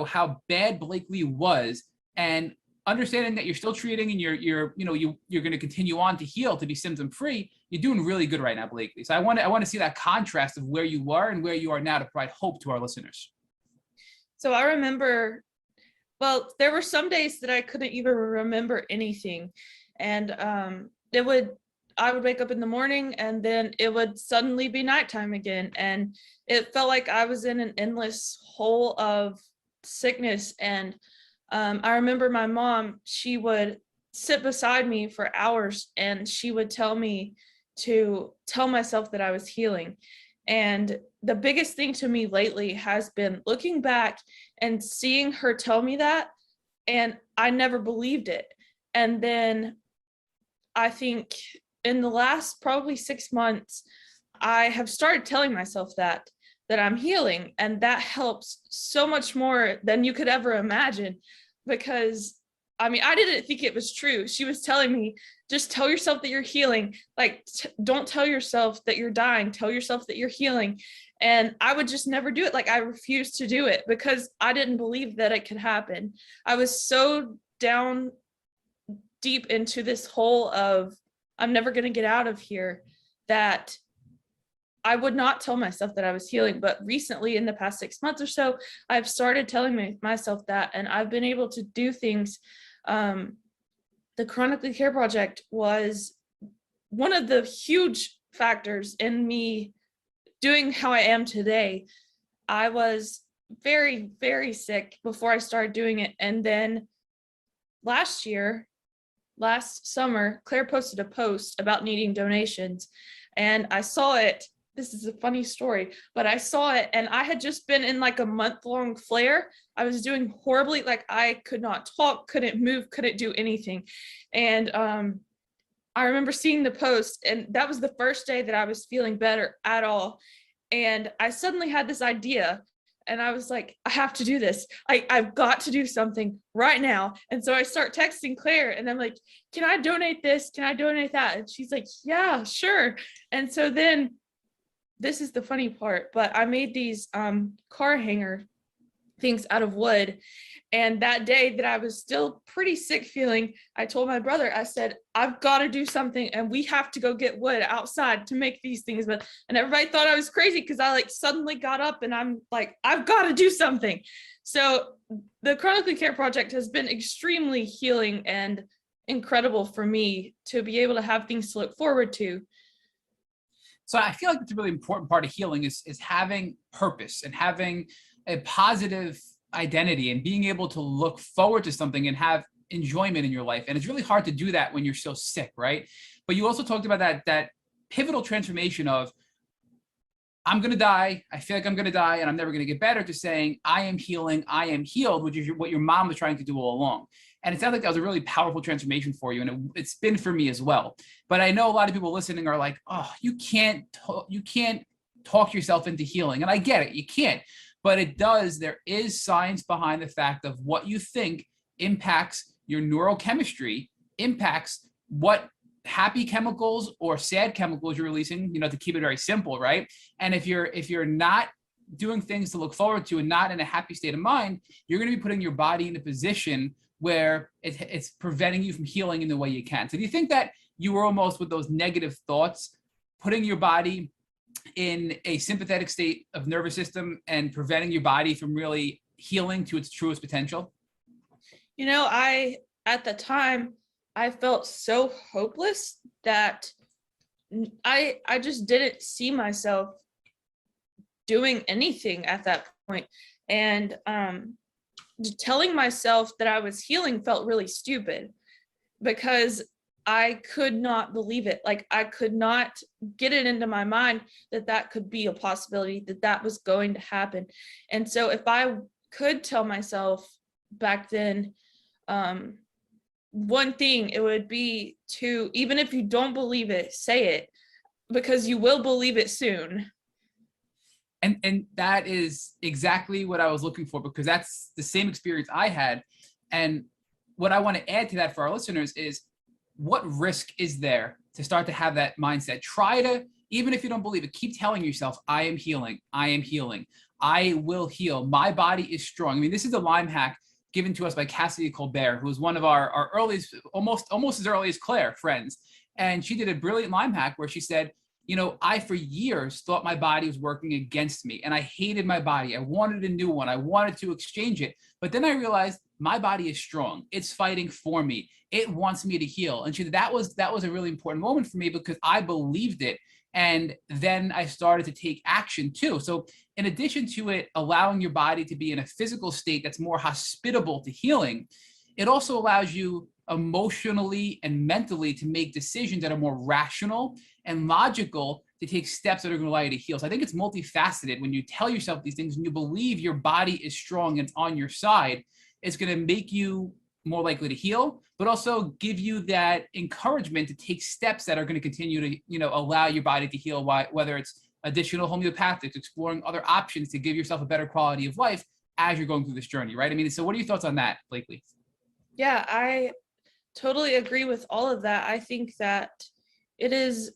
how bad Bleakly was, and understanding that you're still treating and you're going to continue on to heal, to be symptom free. You're doing really good right now, Bleakly. So I want to see that contrast of where you were and where you are now to provide hope to our listeners. So I remember, well, there were some days that I couldn't even remember anything. And I would wake up in the morning and then it would suddenly be nighttime again. And it felt like I was in an endless hole of sickness. And I remember my mom, she would sit beside me for hours and she would tell me to tell myself that I was healing. And the biggest thing to me lately has been looking back and seeing her tell me that, and I never believed it. And then I think in the last probably 6 months, I have started telling myself that I'm healing, and that helps so much more than you could ever imagine, because I mean, I didn't think it was true. She was telling me, just tell yourself that you're healing. Like, don't tell yourself that you're dying. Tell yourself that you're healing. And I would just never do it. Like, I refused to do it because I didn't believe that it could happen. I was so down deep into this hole of, I'm never going to get out of here, that I would not tell myself that I was healing. But recently, in the past 6 months or so, I've started telling myself that, and I've been able to do things. The Chronically Care Project was one of the huge factors in me doing how I am today. I was very, very sick before I started doing it. And then last summer, Claire posted a post about needing donations, and I saw it. This is a funny story, but I saw it and I had just been in like a month-long flare. I was doing horribly. Like, I could not talk, couldn't move, couldn't do anything. And I remember seeing the post, and that was the first day that I was feeling better at all. And I suddenly had this idea, and I was like, I have to do this. I've got to do something right now. And so I start texting Claire, and I'm like, can I donate this? Can I donate that? And she's like, yeah, sure. And so then this is the funny part, but I made these car hanger things out of wood. And that day that I was still pretty sick feeling, I told my brother, I said, I've got to do something, and we have to go get wood outside to make these things. And everybody thought I was crazy because I like suddenly got up and I'm like, I've got to do something. So the Chronically Care Project has been extremely healing and incredible for me to be able to have things to look forward to. So I feel like it's a really important part of healing is having purpose and having a positive identity and being able to look forward to something and have enjoyment in your life. And it's really hard to do that when you're so sick, right? But you also talked about that pivotal transformation of, I'm going to die. I feel like I'm going to die and I'm never going to get better, to saying, I am healing, I am healed, which is what your mom was trying to do all along. And it sounds like that was a really powerful transformation for you. And it's been for me as well. But I know a lot of people listening are like, oh, you can't talk yourself into healing. And I get it, you can't. But it does, there is science behind the fact of what you think impacts your neurochemistry, impacts what happy chemicals or sad chemicals you're releasing, to keep it very simple, right? And if you're not doing things to look forward to and not in a happy state of mind, you're going to be putting your body in a position where it's preventing you from healing in the way you can. So do you think that you were almost, with those negative thoughts, putting your body in a sympathetic state of nervous system and preventing your body from really healing to its truest potential? At the time, I felt so hopeless that I just didn't see myself doing anything at that point. And telling myself that I was healing felt really stupid because I could not believe it. Like, I could not get it into my mind that could be a possibility, that was going to happen. And so if I could tell myself back then, one thing, it would be to, even if you don't believe it, say it, because you will believe it soon. And that is exactly what I was looking for, because that's the same experience I had. And what I want to add to that for our listeners is, what risk is there to start to have that mindset? Try to, even if you don't believe it, keep telling yourself, I am healing, I am healing, I will heal, my body is strong. I mean, this is a Lyme hack given to us by Cassidy Colbert, who was one of our earliest, almost as early as Claire, friends. And she did a brilliant Lyme hack where she said, I for years thought my body was working against me and I hated my body. I wanted a new one. I wanted to exchange it. But then I realized my body is strong. It's fighting for me. It wants me to heal. And that was a really important moment for me, because I believed it. And then I started to take action too. So in addition to it allowing your body to be in a physical state that's more hospitable to healing, it also allows you emotionally and mentally to make decisions that are more rational and logical, to take steps that are going to allow you to heal. So I think it's multifaceted. When you tell yourself these things and you believe your body is strong and it's on your side, it's going to make you more likely to heal, but also give you that encouragement to take steps that are going to continue to, allow your body to heal, whether it's additional homeopathics, exploring other options to give yourself a better quality of life as you're going through this journey, right? I mean, so what are your thoughts on that, Bleakly? Yeah, I totally agree with all of that. I think that it is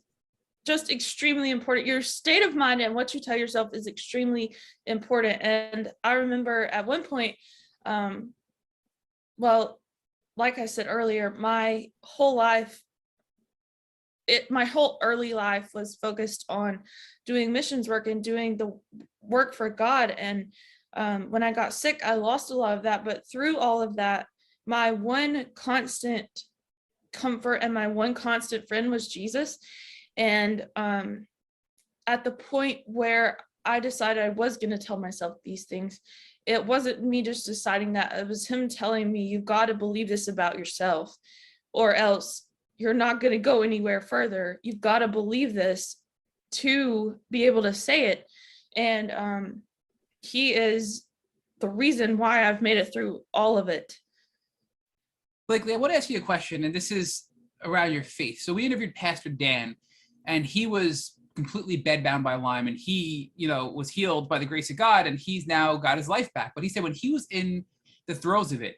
just extremely important. Your state of mind and what you tell yourself is extremely important. And I remember at one point, well, like I said earlier, my whole early life was focused on doing missions work and doing the work for God. And when I got sick, I lost a lot of that. But through all of that, my one constant comfort and my one constant friend was Jesus. And at the point where I decided I was going to tell myself these things, it wasn't me just deciding that. It was him telling me, you've got to believe this about yourself, or else you're not going to go anywhere further. You've got to believe this to be able to say it. And he is the reason why I've made it through all of it. Bleakly, I want to ask you a question, and this is around your faith. So we interviewed Pastor Dan, and he was completely bedbound by Lyme, and he, was healed by the grace of God, and he's now got his life back. But he said when he was in the throes of it,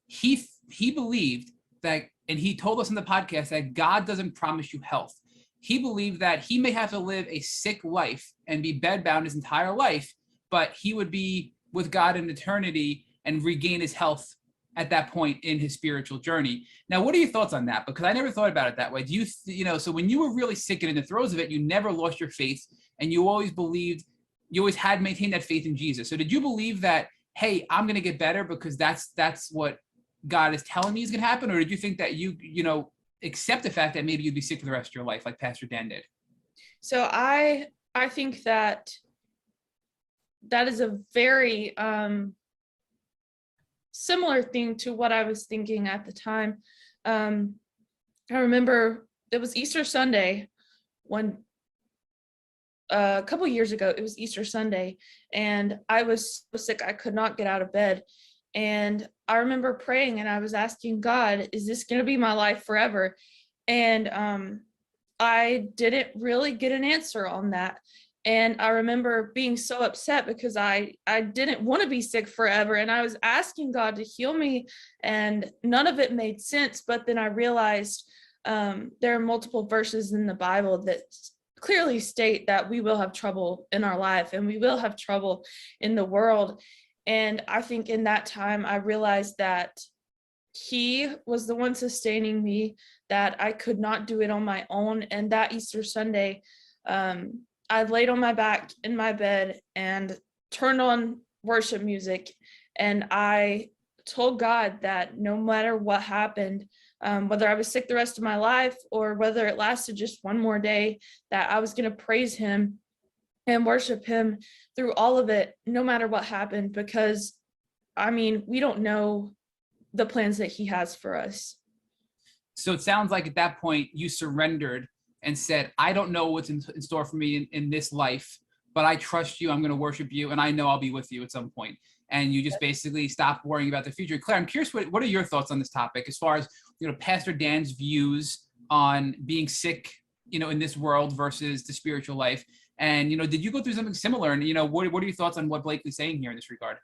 he believed that, and he told us in the podcast, that God doesn't promise you health. He believed that he may have to live a sick life and be bedbound his entire life, but he would be with God in eternity and regain his health at that point in his spiritual journey. Now, what are your thoughts on that? Because I never thought about it that way. Do you, so when you were really sick and in the throes of it, you never lost your faith, and you always believed, you always had maintained that faith in Jesus. So did you believe that, hey, I'm going to get better because that's what God is telling me is going to happen? Or did you think that you accept the fact that maybe you'd be sick for the rest of your life, like Pastor Dan did? So I think that is a very similar thing to what I was thinking at the time. I remember it was Easter Sunday when a couple years ago, it was Easter Sunday, and I was so sick I could not get out of bed. And I remember praying, and I was asking God, is this going to be my life forever? And I didn't really get an answer on that. And I remember being so upset because I didn't want to be sick forever. And I was asking God to heal me, and none of it made sense. But then I realized there are multiple verses in the Bible that clearly state that we will have trouble in our life, and we will have trouble in the world. And I think in that time, I realized that he was the one sustaining me, that I could not do it on my own. And that Easter Sunday, I laid on my back in my bed and turned on worship music. And I told God that no matter what happened, whether I was sick the rest of my life or whether it lasted just one more day, that I was going to praise him and worship him through all of it, no matter what happened, because we don't know the plans that he has for us. So it sounds like at that point you surrendered and said, I don't know what's in store for me in this life, but I trust you. I'm going to worship you, and I know I'll be with you at some point. And you just basically stopped worrying about the future. Claire, I'm curious, what are your thoughts on this topic as far as, Pastor Dan's views on being sick, in this world versus the spiritual life? And, did you go through something similar? And, what are your thoughts on what Bleakly's saying here in this regard?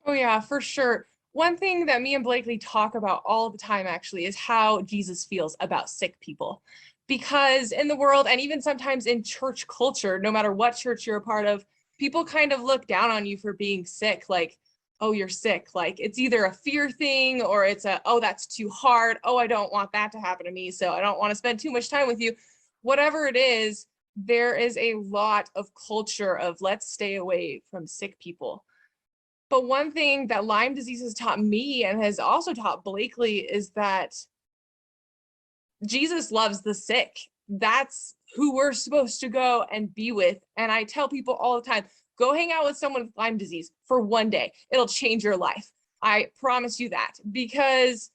Oh, yeah, for sure. One thing that me and Bleakly talk about all the time, actually, is how Jesus feels about sick people. Because in the world, and even sometimes in church culture, no matter what church you're a part of, people kind of look down on you for being sick. Like, oh, you're sick. Like, it's either a fear thing, or it's oh, that's too hard. Oh, I don't want that to happen to me, so I don't want to spend too much time with you. Whatever it is, there is a lot of culture of let's stay away from sick people. But one thing that Lyme disease has taught me, and has also taught Bleakly, is that Jesus loves the sick. That's who we're supposed to go and be with. And I tell people all the time, go hang out with someone with Lyme disease for one day. It'll change your life. I promise you that, because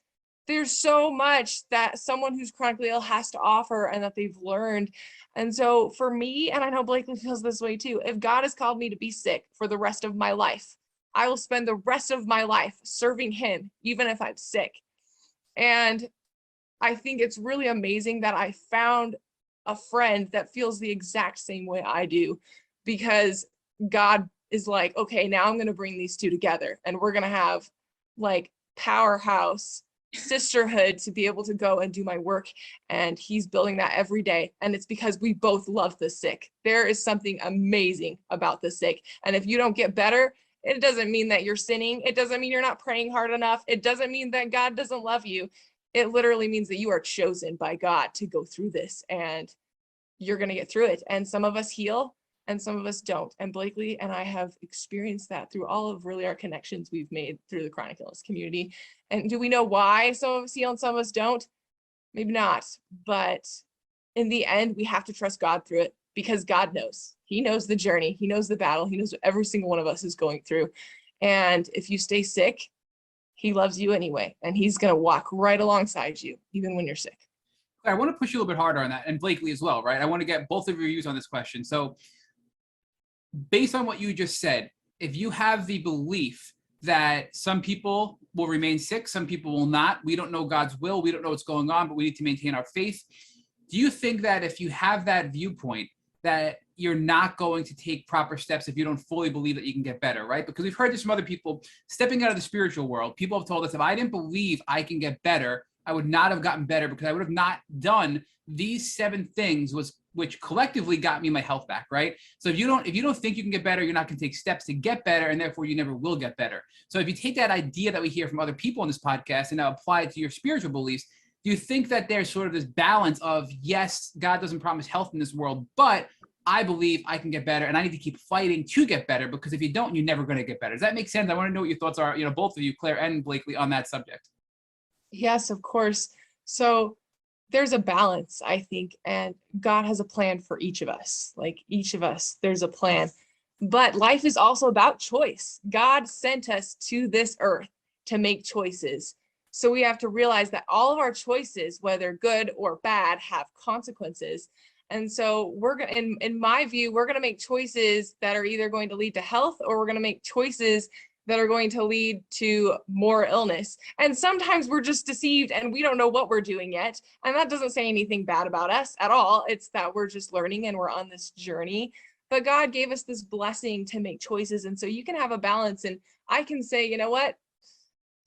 there's so much that someone who's chronically ill has to offer and that they've learned. And so for me, and I know Bleakly feels this way too, if God has called me to be sick for the rest of my life, I will spend the rest of my life serving him, even if I'm sick. And I think it's really amazing that I found a friend that feels the exact same way I do, because God is like, okay, now I'm going to bring these two together, and we're going to have like powerhouse sisterhood to be able to go and do my work. And he's building that every day. And it's because we both love the sick. There is something amazing about the sick. And if you don't get better, it doesn't mean that you're sinning. It doesn't mean you're not praying hard enough. It doesn't mean that God doesn't love you. It literally means that you are chosen by God to go through this, and you're going to get through it. And some of us heal and some of us don't. And Bleakly and I have experienced that through all of really our connections we've made through the chronic illness community. And do we know why some of us heal and some of us don't? Maybe not. But in the end, we have to trust God through it, because God knows. He knows the journey. He knows the battle. He knows what every single one of us is going through. And if you stay sick, he loves you anyway, and he's going to walk right alongside you, even when you're sick. I want to push you a little bit harder on that, and Bleakly as well, right? I want to get both of your views on this question. So based on what you just said, if you have the belief that some people will remain sick, some people will not. We don't know God's will. We don't know what's going on, but we need to maintain our faith. Do you think that if you have that viewpoint, that you're not going to take proper steps if you don't fully believe that you can get better, right? Because we've heard this from other people stepping out of the spiritual world. People have told us, if I didn't believe I can get better, I would not have gotten better because I would have not done these 7 things which collectively got me my health back, right? So if you don't think you can get better, you're not going to take steps to get better, and therefore you never will get better. So if you take that idea that we hear from other people on this podcast and now apply it to your spiritual beliefs, do you think that there's sort of this balance of, yes, God doesn't promise health in this world, but I believe I can get better and I need to keep fighting to get better, because if you don't, you're never going to get better. Does that make sense? I want to know what your thoughts are, both of you, Claire and Bleakly, on that subject. Yes, of course. So there's a balance, I think, and God has a plan for each of us. Like each of us, there's a plan. But life is also about choice. God sent us to this earth to make choices. So we have to realize that all of our choices, whether good or bad, have consequences. And so we're going to, in my view, we're going to make choices that are either going to lead to health, or we're going to make choices that are going to lead to more illness. And sometimes we're just deceived and we don't know what we're doing yet. And that doesn't say anything bad about us at all. It's that we're just learning and we're on this journey. But God gave us this blessing to make choices. And so you can have a balance. And I can say, you know what?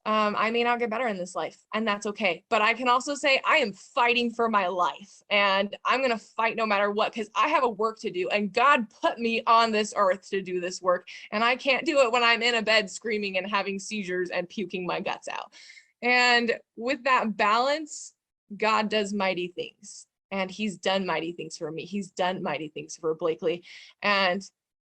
I may not get better in this life, and that's okay. But I can also say I am fighting for my life, and I'm going to fight no matter what, because I have a work to do, and God put me on this earth to do this work, and I can't do it when I'm in a bed screaming and having seizures and puking my guts out. And with that balance, God does mighty things, and he's done mighty things for me. He's done mighty things for Blakeley. And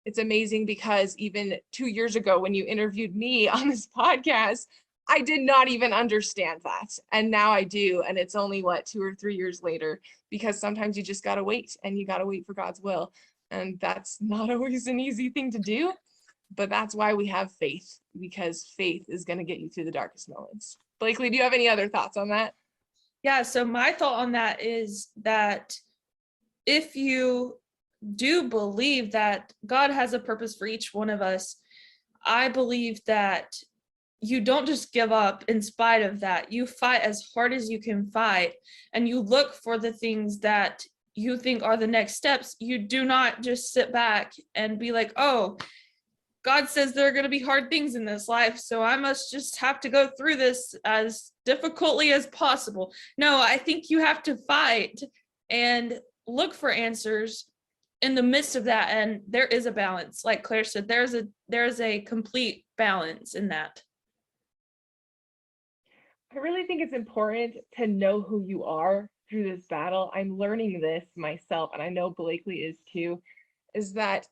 it's amazing because even 2 years ago, when you interviewed me on this podcast, I did not even understand that. And now I do. And it's only 2 or 3 years later, because sometimes you just got to wait, and you got to wait for God's will. And that's not always an easy thing to do, but that's why we have faith, because faith is going to get you through the darkest moments. Bleakly, do you have any other thoughts on that? Yeah. So my thought on that is that if you do believe that God has a purpose for each one of us, I believe that you don't just give up in spite of that. You fight as hard as you can fight, and you look for the things that you think are the next steps. You do not just sit back and be like, oh, God says there are going to be hard things in this life, so I must just have to go through this as difficultly as possible. No, I think you have to fight and look for answers in the midst of that. And there is a balance. Like Claire said, there's a complete balance in that. I really think it's important to know who you are through this battle. I'm learning this myself, and I know Blakeley is too, is that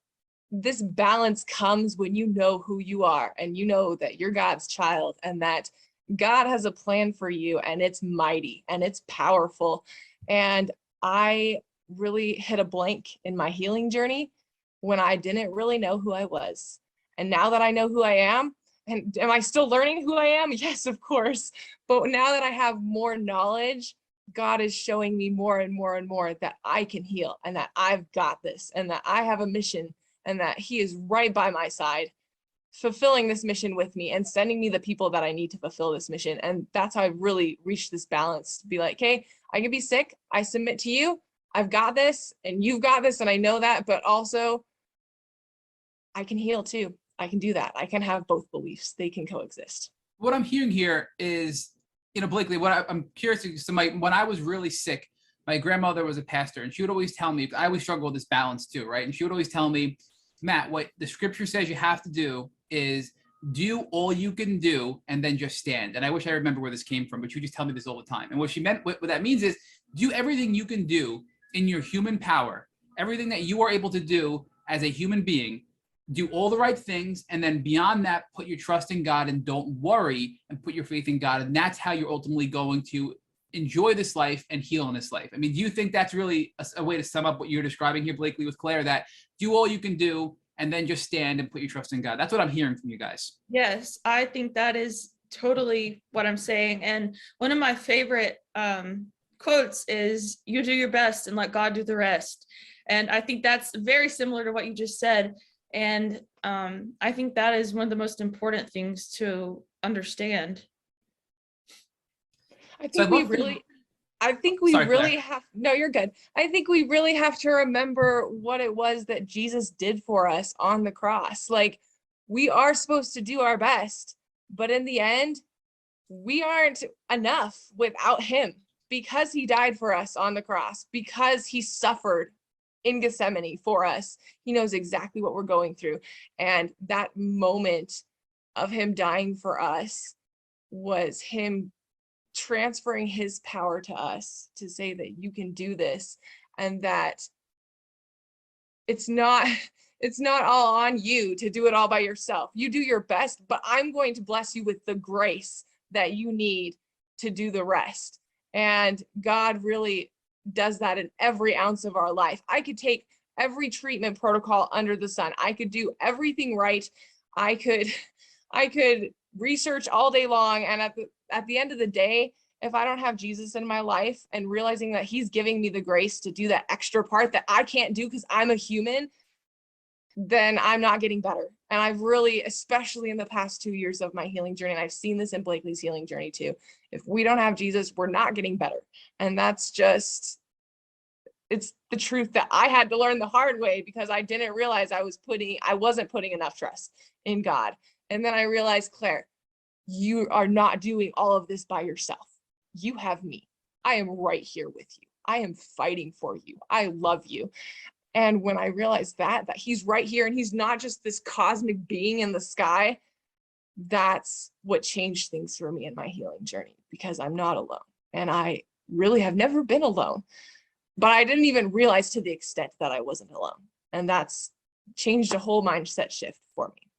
this balance comes when you know who you are, and you know that you're God's child, and that God has a plan for you, and it's mighty and it's powerful. And I really hit a blank in my healing journey when I didn't really know who I was. And now that I know who I am, and am I still learning who I am? Yes, of course. But now that I have more knowledge, God is showing me more and more and more that I can heal, and that I've got this, and that I have a mission, and that he is right by my side, fulfilling this mission with me and sending me the people that I need to fulfill this mission. And that's how I really reached this balance, to be like, hey, I can be sick. I submit to you. I've got this, and you've got this, and I know that, but also I can heal too. I can do that. I can have both beliefs. They can coexist. What I'm hearing here is, Blakeley, I'm curious. So when I was really sick, my grandmother was a pastor, and she would always tell me, I always struggle with this balance too, right? And she would always tell me, Matt, what the scripture says you have to do is do all you can do and then just stand. And I wish I remember where this came from, but she would just tell me this all the time. And what she meant, what that means is do everything you can do in your human power, everything that you are able to do as a human being. Do all the right things, and then beyond that, put your trust in God and don't worry, and put your faith in God. And that's how you're ultimately going to enjoy this life and heal in this life. I mean, do you think that's really a way to sum up what you're describing here, Blakeley, with Claire, that do all you can do and then just stand and put your trust in God? That's what I'm hearing from you guys. Yes, I think that is totally what I'm saying. And one of my favorite quotes is, you do your best and let God do the rest. And I think that's very similar to what you just said. And I think that is one of the most important things to understand. I So think we really, I think we Sorry, really Claire. have, no, you're good. I think we really have to remember what it was that Jesus did for us on the cross. Like, we are supposed to do our best, but in the end, we aren't enough without him, because he died for us on the cross, because he suffered in Gethsemane for us. He knows exactly what we're going through. And that moment of him dying for us was him transferring his power to us to say that you can do this, and that it's not all on you to do it all by yourself. You do your best, but I'm going to bless you with the grace that you need to do the rest. And God really does that in every ounce of our life. I could take every treatment protocol under the sun. I could do everything right. I could research all day long, and at the end of the day, if I don't have Jesus in my life and realizing that he's giving me the grace to do that extra part that I can't do because I'm a human, then I'm not getting better. And I've really, especially in the past 2 years of my healing journey, and I've seen this in Blakeley's healing journey too, if we don't have Jesus, we're not getting better. And that's just, it's the truth that I had to learn the hard way, because I didn't realize I wasn't putting enough trust in God. And then I realized, Claire, you are not doing all of this by yourself. You have me. I am right here with you. I am fighting for you. I love you. And when I realized that he's right here and he's not just this cosmic being in the sky, that's what changed things for me in my healing journey, because I'm not alone. And I really have never been alone, but I didn't even realize to the extent that I wasn't alone. And that's changed a whole mindset shift for me.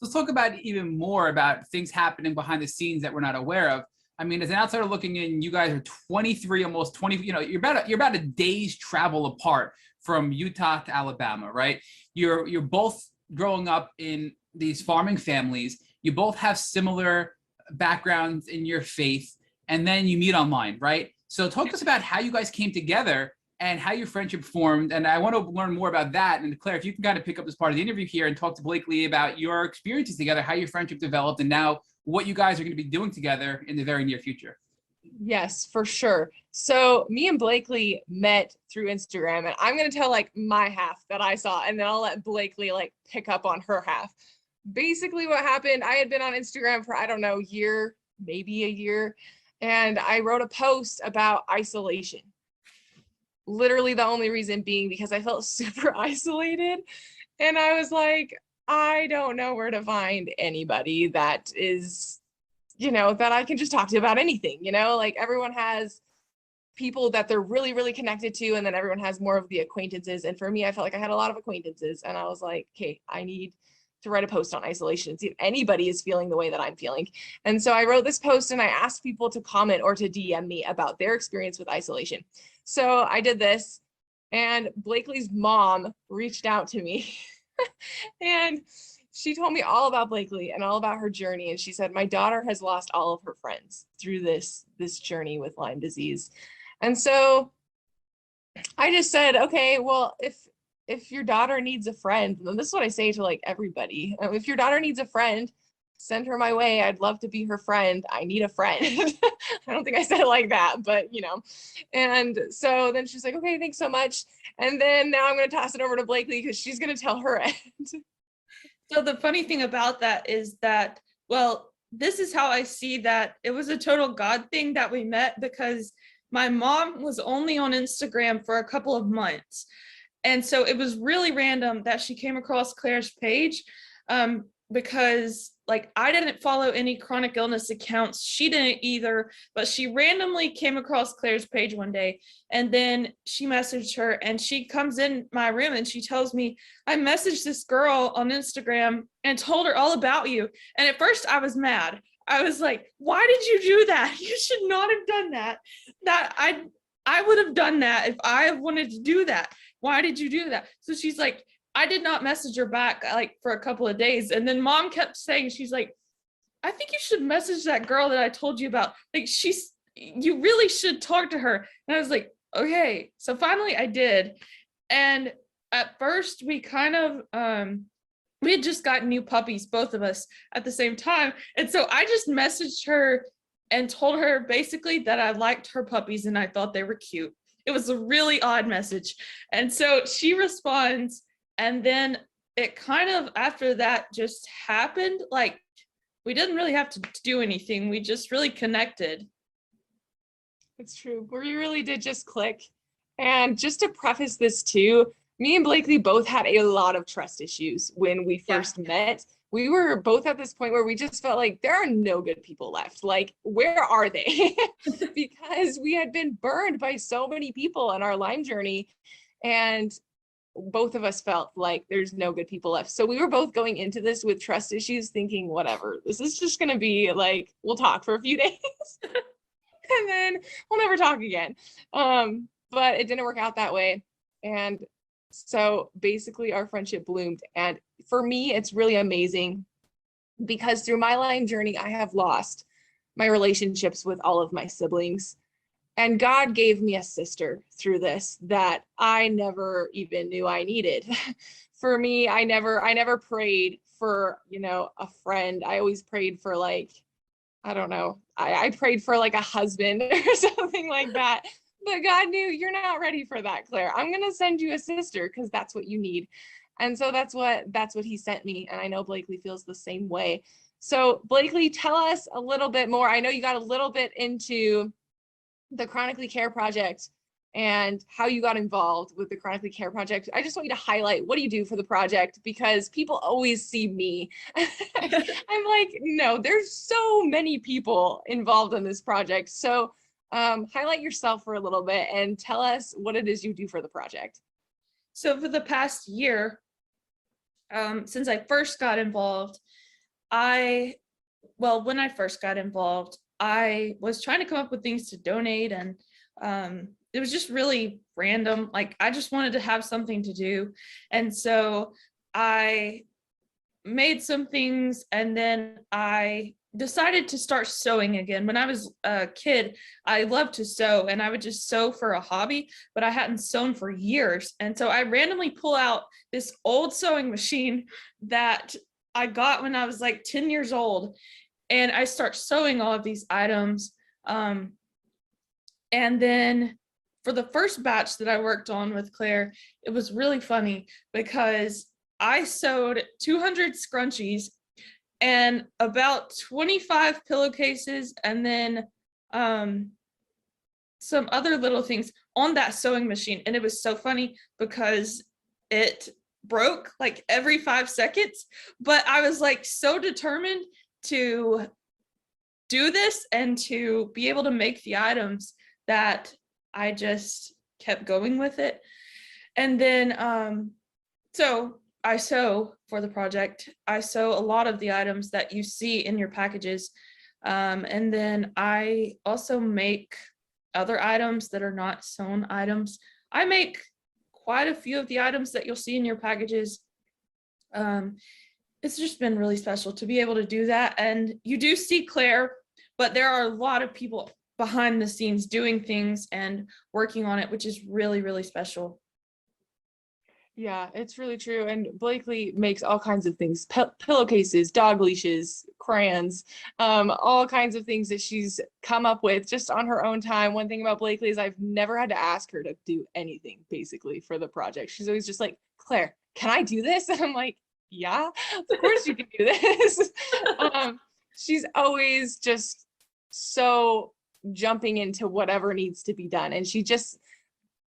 Let's talk about even more about things happening behind the scenes that we're not aware of. I mean, as an outsider looking in, you guys are 23, almost 20, you're about a day's travel apart from Utah to Alabama, right? You're both growing up in these farming families. You both have similar backgrounds in your faith, and then you meet online, right? So talk to us about how you guys came together and how your friendship formed. And I want to learn more about that. And Claire, if you can kind of pick up this part of the interview here and talk to Bleakly about your experiences together, how your friendship developed, and now what you guys are going to be doing together in the very near future. Yes, for sure. So me and Bleakly met through Instagram, and I'm going to tell like my half that I saw, and then I'll let Bleakly like pick up on her half. Basically what happened, I had been on Instagram for, I don't know, maybe a year. And I wrote a post about isolation. Literally the only reason being because I felt super isolated. And I was like, I don't know where to find anybody that is, that I can just talk to about anything, like everyone has people that they're really, really connected to. And then everyone has more of the acquaintances. And for me, I felt like I had a lot of acquaintances, and I was like, okay, I need to write a post on isolation and see if anybody is feeling the way that I'm feeling. And so I wrote this post and I asked people to comment or to DM me about their experience with isolation. So I did this, and Bleakly's mom reached out to me and she told me all about Bleakly and all about her journey. And she said, my daughter has lost all of her friends through this journey with Lyme disease. And so I just said, okay, well, if your daughter needs a friend, then this is what I say to like everybody. If your daughter needs a friend, send her my way. I'd love to be her friend. I need a friend. I don't think I said it like that, but And so then she's like, okay, thanks so much. And then now I'm going to toss it over to Bleakly because she's going to tell her end. So the funny thing about that is that, well, this is how I see that it was a total God thing that we met, because my mom was only on Instagram for a couple of months. And so it was really random that she came across Claire's page, because like I didn't follow any chronic illness accounts. She didn't either, but she randomly came across Claire's page one day, and then she messaged her, and she comes in my room and she tells me, I messaged this girl on Instagram and told her all about you. And at first I was mad. I was like, why did you do that? You should not have done that. I would have done that if I wanted to do that. Why did you do that? So she's like, I did not message her back like for a couple of days. And then mom kept saying, she's like, I think you should message that girl that I told you about. Like you really should talk to her. And I was like, okay. So finally I did. And at first we kind of, we had just gotten new puppies, both of us at the same time. And so I just messaged her and told her basically that I liked her puppies and I thought they were cute. It was a really odd message. And so she responds, and then it kind of, after that just happened, like we didn't really have to do anything. We just really connected. It's true. We really did just click. And just to preface this too, me and Blakeley both had a lot of trust issues when we first met. We were both at this point where we just felt like there are no good people left. Like, where are they? Because we had been burned by so many people in our Lyme journey. And both of us felt like there's no good people left. So we were both going into this with trust issues, thinking, whatever, this is just going to be like, we'll talk for a few days and then we'll never talk again. But it didn't work out that way. And so basically our friendship bloomed. And for me, it's really amazing because through my Lyme journey, I have lost my relationships with all of my siblings. And God gave me a sister through this that I never even knew I needed. For me, I never prayed for, a friend. I always prayed for like, I don't know, I prayed for like a husband or something like that. But God knew, you're not ready for that, Claire. I'm going to send you a sister because that's what you need. And so that's what he sent me. And I know Blakeley feels the same way. So Blakeley, tell us a little bit more. I know you got a little bit into the Chronically Care Project and how you got involved with the Chronically Care Project. I just want you to highlight, what do you do for the project? Because people always see me. I'm like, no, there's so many people involved in this project. So highlight yourself for a little bit and tell us what it is you do for the project. So for the past year, since I first got involved, when I first got involved, I was trying to come up with things to donate, and it was just really random. Like, I just wanted to have something to do. And so I made some things, and then I decided to start sewing again. When I was a kid, I loved to sew, and I would just sew for a hobby, but I hadn't sewn for years. And so I randomly pull out this old sewing machine that I got when I was like 10 years old. And I start sewing all of these items. And then for the first batch that I worked on with Claire, it was really funny because I sewed 200 scrunchies and about 25 pillowcases, and then some other little things on that sewing machine. And it was so funny because it broke like every 5 seconds, but I was like so determined to do this and to be able to make the items that I just kept going with it. And then so I sew for the project. I sew a lot of the items that you see in your packages. And then I also make other items that are not sewn items. I make quite a few of the items that you'll see in your packages. It's just been really special to be able to do that. And you do see Claire, but there are a lot of people behind the scenes doing things and working on it, which is really, really special. Yeah, it's really true. And Blakeley makes all kinds of things, pillowcases, dog leashes, crayons, all kinds of things that she's come up with just on her own time. One thing about Blakeley is I've never had to ask her to do anything basically for the project. She's always just like, Claire, can I do this? And I'm like, yeah, of course you can do this. She's always just so jumping into whatever needs to be done. And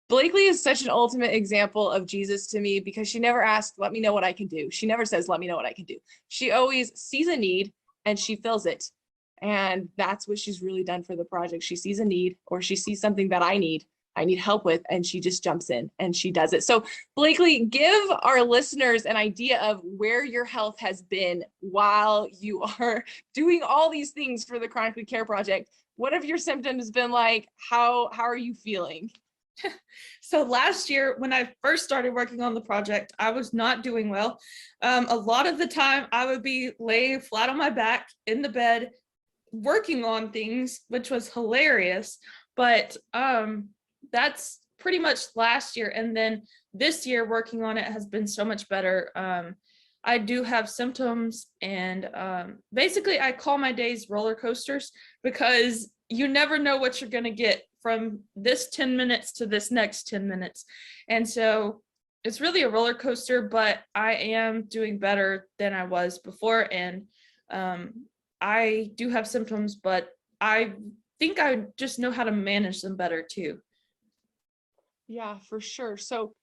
Blakeley is such an ultimate example of Jesus to me because she never asked, let me know what I can do. She never says, let me know what I can do. She always sees a need and she fills it. And that's what she's really done for the project. She sees a need, or she sees something that I need help with, and she just jumps in and she does it. So Blakeley, give our listeners an idea of where your health has been while you are doing all these things for the Chronically Care Project. What have your symptoms been like? How are you feeling? So last year, when I first started working on the project, I was not doing well. A lot of the time I would be laying flat on my back in the bed, working on things, which was hilarious. But that's pretty much last year, and then this year working on it has been so much better. I do have symptoms, and basically I call my days roller coasters, because you never know what you're going to get from this 10 minutes to this next 10 minutes. And so it's really a roller coaster, but I am doing better than I was before. And I do have symptoms, but I think I just know how to manage them better too. Yeah, for sure. So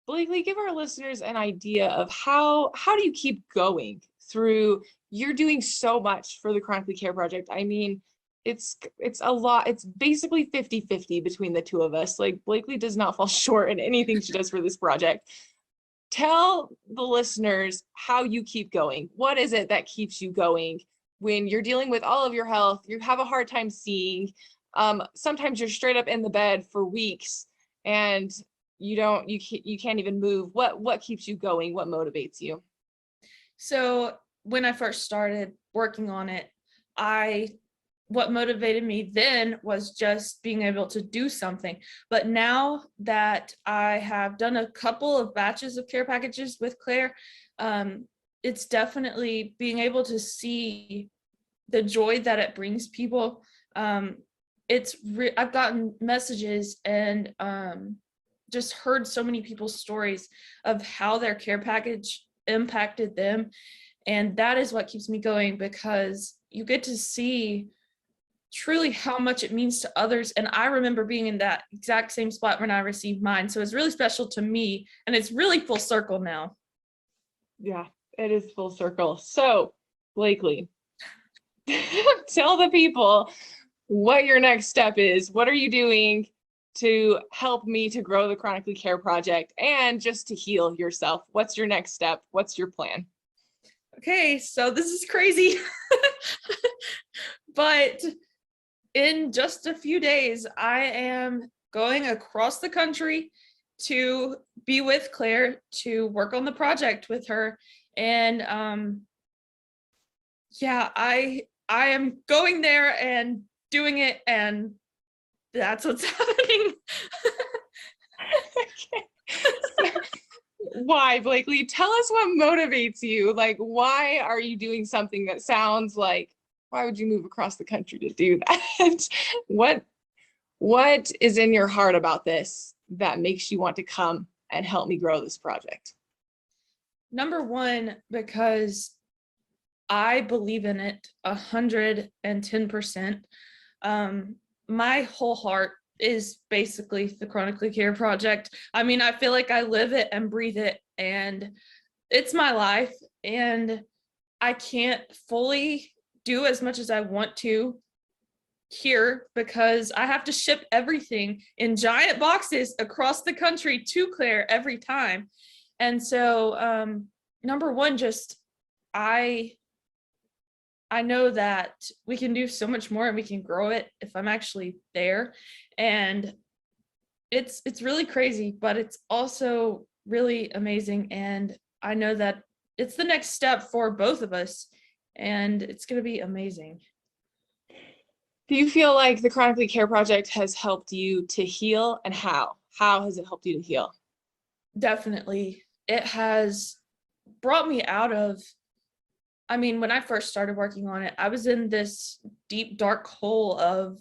Bleakly, give our listeners an idea of how do you keep going through, you're doing so much for the Chronically Care Project. I mean, it's a lot. It's basically 50-50 between the two of us. Like, Bleakly does not fall short in anything she does for this project. Tell the listeners how you keep going. What is it that keeps you going when you're dealing with all of your health? You have a hard time seeing. Sometimes you're straight up in the bed for weeks and you can't even move. What keeps you going? What motivates you? So when I first started working on it, what motivated me then was just being able to do something. But now that I have done a couple of batches of care packages with Claire, it's definitely being able to see the joy that it brings people. I've gotten messages and just heard so many people's stories of how their care package impacted them. And that is what keeps me going, because you get to see truly how much it means to others. And I remember being in that exact same spot when I received mine. So it's really special to me, and it's really full circle now. Yeah, it is full circle. So, Bleakly, tell the people what your next step is. What are you doing to help me to grow the Chronically Care Project and just to heal yourself? What's your next step? What's your plan? Okay, so this is crazy. But in just a few days, I am going across the country to be with Claire, to work on the project with her. And yeah, I am going there and doing it, and that's what's happening. Okay. Why, Bleakly? Tell us what motivates you. Like, why are you doing something that sounds like, why would you move across the country to do that? What is in your heart about this that makes you want to come and help me grow this project? Number one, because I believe in it 110%. My whole heart is basically the Chronically Care Project. I mean, I feel like I live it and breathe it, and it's my life, and I can't fully do as much as I want to here because I have to ship everything in giant boxes across the country to Claire every time. And so number one, just I know that we can do so much more and we can grow it if I'm actually there. And it's really crazy, but it's also really amazing. And I know that it's the next step for both of us, and it's going to be amazing. Do you feel like the Chronically Care Project has helped you to heal, and how? How has it helped you to heal? Definitely. It has brought me out of, I mean, when I first started working on it, I was in this deep, dark hole of,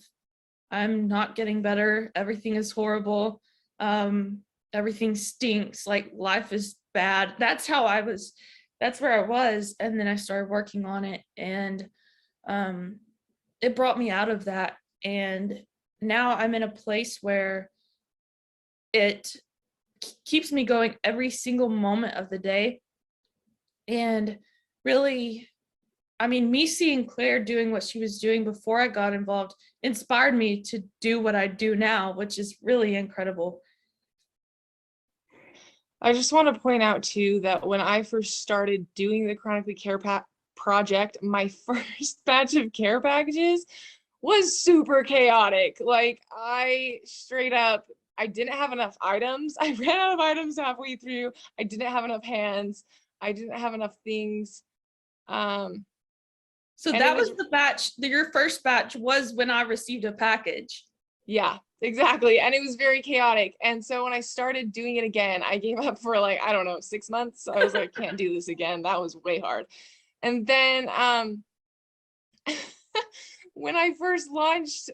I'm not getting better. Everything is horrible. Everything stinks. Like, life is bad. That's how I was. That's where I was. And then I started working on it, and it brought me out of that. And now I'm in a place where it keeps me going every single moment of the day. And really, I mean, me seeing Claire doing what she was doing before I got involved inspired me to do what I do now, which is really incredible. I just want to point out too that when I first started doing the Chronically Care Project, my first batch of care packages was super chaotic. Like, I straight up, I didn't have enough items. I ran out of items halfway through. I didn't have enough hands. I didn't have enough things. So that was the batch, your first batch was when I received a package. Yeah, exactly. And it was very chaotic. And so when I started doing it again, I gave up for like, I don't know, 6 months. I was like, can't do this again. That was way hard. And then when I first launched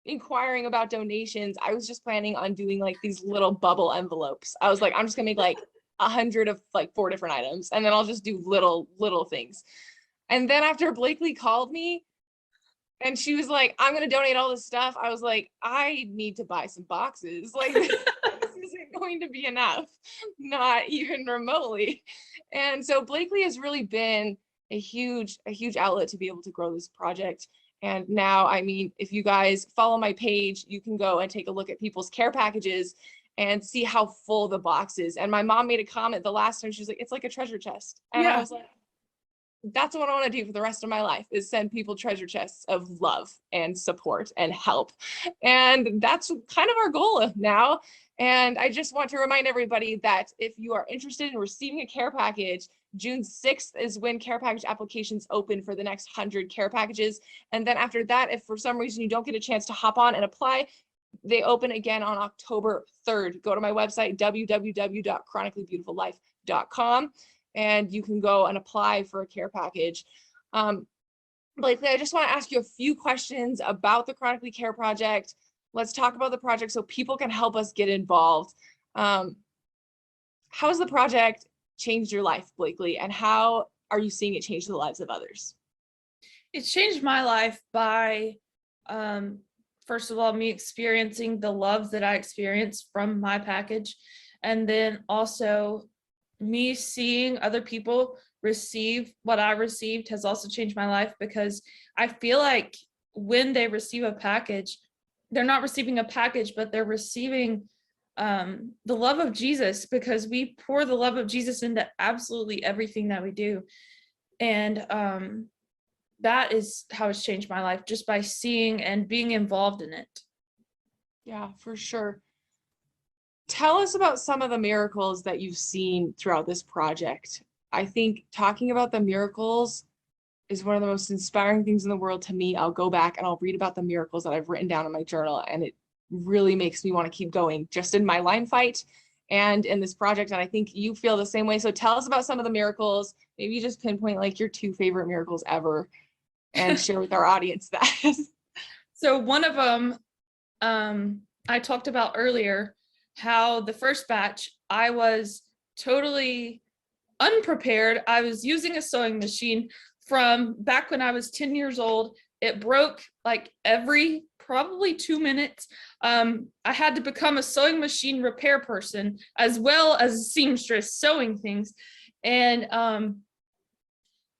inquiring about donations, I was just planning on doing like these little bubble envelopes. I was like, I'm just gonna make like 100 of like 4 different items, and then I'll just do little things. And then after Blakeley called me and she was like, I'm gonna donate all this stuff, I was like, I need to buy some boxes. Like this isn't going to be enough, not even remotely. And so Blakeley has really been a huge outlet to be able to grow this project. And now, I mean, if you guys follow my page, you can go and take a look at people's care packages and see how full the box is. And my mom made a comment the last time, she's like, it's like a treasure chest. And I was like, that's what I want to do for the rest of my life, is send people treasure chests of love and support and help. And that's kind of our goal now. And I just want to remind everybody that if you are interested in receiving a care package, June 6th is when care package applications open for the next 100 care packages. And then after that, if for some reason you don't get a chance to hop on and apply, they open again on October 3rd. Go to my website, www.chronicallybeautifullife.com, and you can go and apply for a care package. Blakeley, I just want to ask you a few questions about the Chronically Care Project. Let's talk about the project so people can help us get involved. How has the project changed your life, Blakeley, and how are you seeing it change the lives of others? It's changed my life by, first of all, me experiencing the love that I experienced from my package, and then also me seeing other people receive what I received has also changed my life, because I feel like when they receive a package, they're not receiving a package, but they're receiving the love of Jesus, because we pour the love of Jesus into absolutely everything that we do. And that is how it's changed my life, just by seeing and being involved in it. Yeah, for sure. Tell us about some of the miracles that you've seen throughout this project. I think talking about the miracles is one of the most inspiring things in the world to me. I'll go back and I'll read about the miracles that I've written down in my journal, and it really makes me want to keep going, just in my Lyme fight and in this project. And I think you feel the same way. So tell us about some of the miracles. Maybe you just pinpoint like your 2 favorite miracles ever and share with our audience that. So one of them, I talked about earlier, how the first batch, I was totally unprepared. I was using a sewing machine from back when I was 10 years old. It broke like every probably 2 minutes. I had to become a sewing machine repair person as well as a seamstress sewing things. And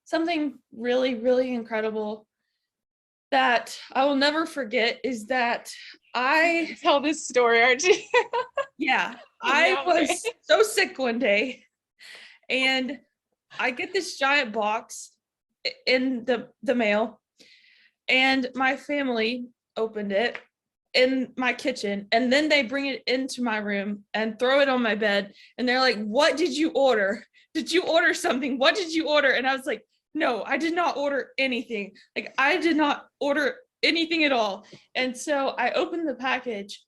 something really, really incredible that I will never forget is that I tell this story, aren't you? Yeah, I was so sick one day, and I get this giant box in the mail, and my family opened it in my kitchen, and then they bring it into my room and throw it on my bed, and they're like, "What did you order? Did you order something? What did you order?" And I was like, "No, I did not order anything. Like, I did not order anything at all." And so I opened the package,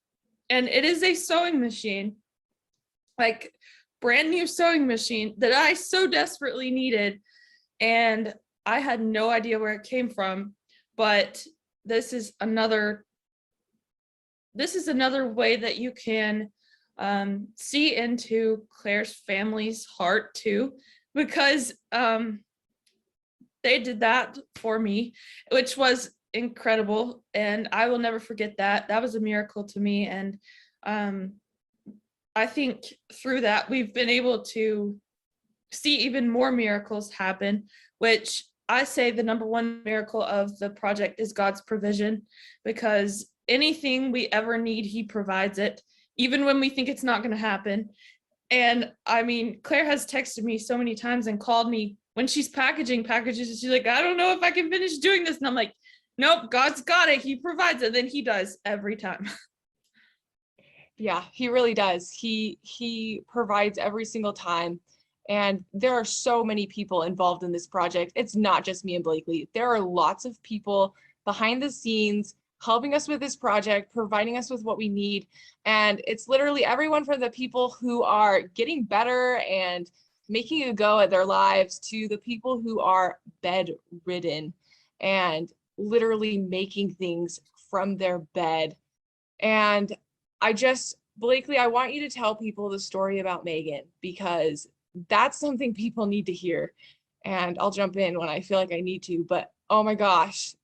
and it is a sewing machine, like brand new sewing machine that I so desperately needed. And I had no idea where it came from, but this is another way that you can see into Claire's family's heart too, because they did that for me, which was incredible. And I will never forget that. That was a miracle to me. And I think through that, we've been able to see even more miracles happen, which I say the number one miracle of the project is God's provision, because anything we ever need, he provides it, even when we think it's not going to happen. And I mean, Claire has texted me so many times and called me when she's packaging packages. She's like, "I don't know if I can finish doing this." And I'm like, "Nope, God's got it. He provides it." Then he does every time. Yeah, he really does. He provides every single time. And there are so many people involved in this project. It's not just me and Blakeley. There are lots of people behind the scenes helping us with this project, providing us with what we need. And it's literally everyone from the people who are getting better and making a go at their lives to the people who are bedridden and literally making things from their bed. And Blakeley, I want you to tell people the story about Megan, because that's something people need to hear. And I'll jump in when I feel like I need to, but oh my gosh,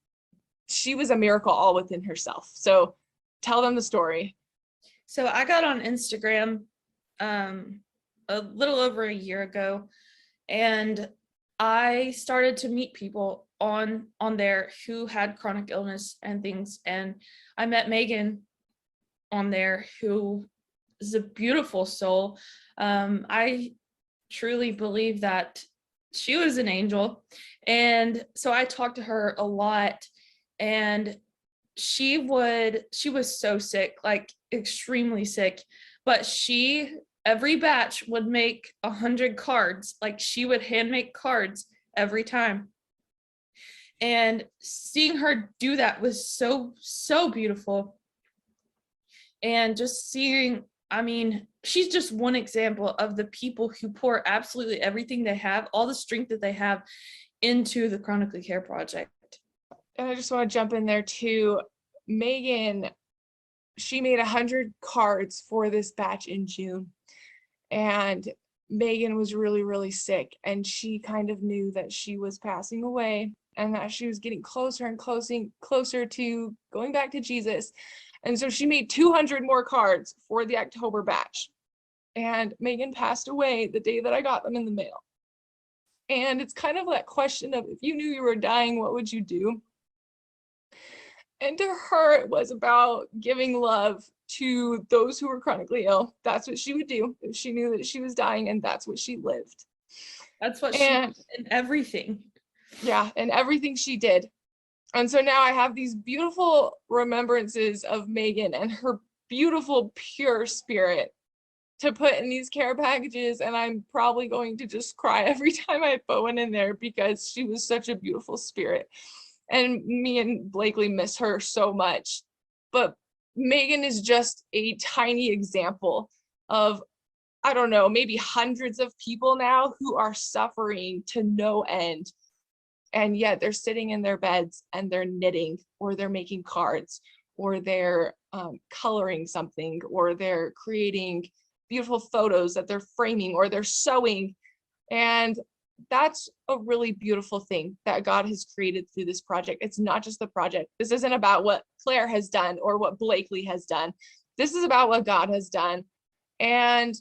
she was a miracle all within herself. So tell them the story. So I got on Instagram a little over a year ago, and I started to meet people on there who had chronic illness and things. And I met Megan on there, who is a beautiful soul. I truly believe that she was an angel. And so I talked to her a lot, and she was so sick, like extremely sick, but every batch would make 100 cards. Like, she would hand make cards every time. And seeing her do that was so beautiful. And just seeing, I mean, she's just one example of the people who pour absolutely everything they have, all the strength that they have, into the Chronically Care Project. And I just want to jump in there too. Megan, she made 100 cards for this batch in June. And Megan was really, really sick. And she kind of knew that she was passing away and that she was getting closer and closer to going back to Jesus. And so she made 200 more cards for the October batch. And Megan passed away the day that I got them in the mail. And it's kind of that question of, if you knew you were dying, what would you do? And to her, it was about giving love to those who were chronically ill. That's what she would do if she knew that she was dying, and that's what she lived. That's what she did in everything. Yeah, and everything she did. And so now I have these beautiful remembrances of Megan and her beautiful, pure spirit to put in these care packages. And I'm probably going to just cry every time I put one in there, because she was such a beautiful spirit. And me and Blakeley miss her so much. But Megan is just a tiny example of, I don't know, maybe hundreds of people now who are suffering to no end. And yet they're sitting in their beds and they're knitting, or they're making cards, or they're coloring something, or they're creating beautiful photos that they're framing, or they're sewing. And that's a really beautiful thing that God has created through this project. It's not just the project. This isn't about what Claire has done or what Blakeley has done. This is about what God has done. And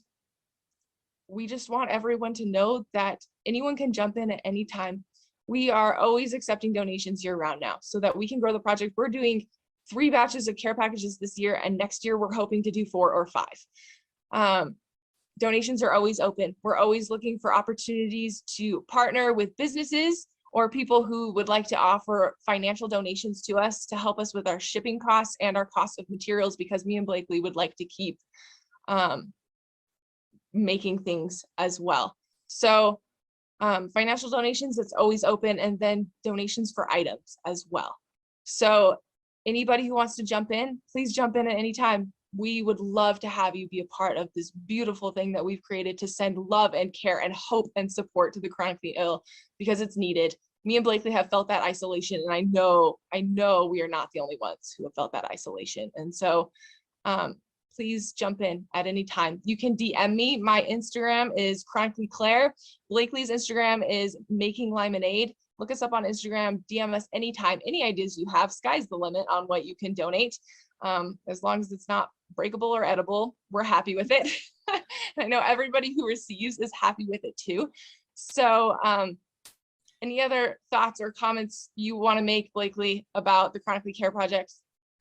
we just want everyone to know that anyone can jump in at any time. We are always accepting donations year round now, so that we can grow the project. We're doing 3 batches of care packages this year, and next year we're hoping to do 4 or 5. Donations are always open. We're always looking for opportunities to partner with businesses or people who would like to offer financial donations to us to help us with our shipping costs and our cost of materials, because me and Blakeley would like to keep making things as well. So financial donations, it's always open, and then donations for items as well. So anybody who wants to jump in, please jump in at any time. We would love to have you be a part of this beautiful thing that we've created to send love and care and hope and support to the chronically ill, because it's needed. Me and Blakeley have felt that isolation, and I know we are not the only ones who have felt that isolation. And so please jump in at any time. You can DM me. My Instagram is Chronically Claire. Blakeley's Instagram is Making Lemonade. Look us up on Instagram, DM us anytime. Any ideas you have, sky's the limit on what you can donate. As long as it's not breakable or edible, we're happy with it. I know everybody who receives is happy with it too. So any other thoughts or comments you want to make, Blakeley, about the Chronically Care Project?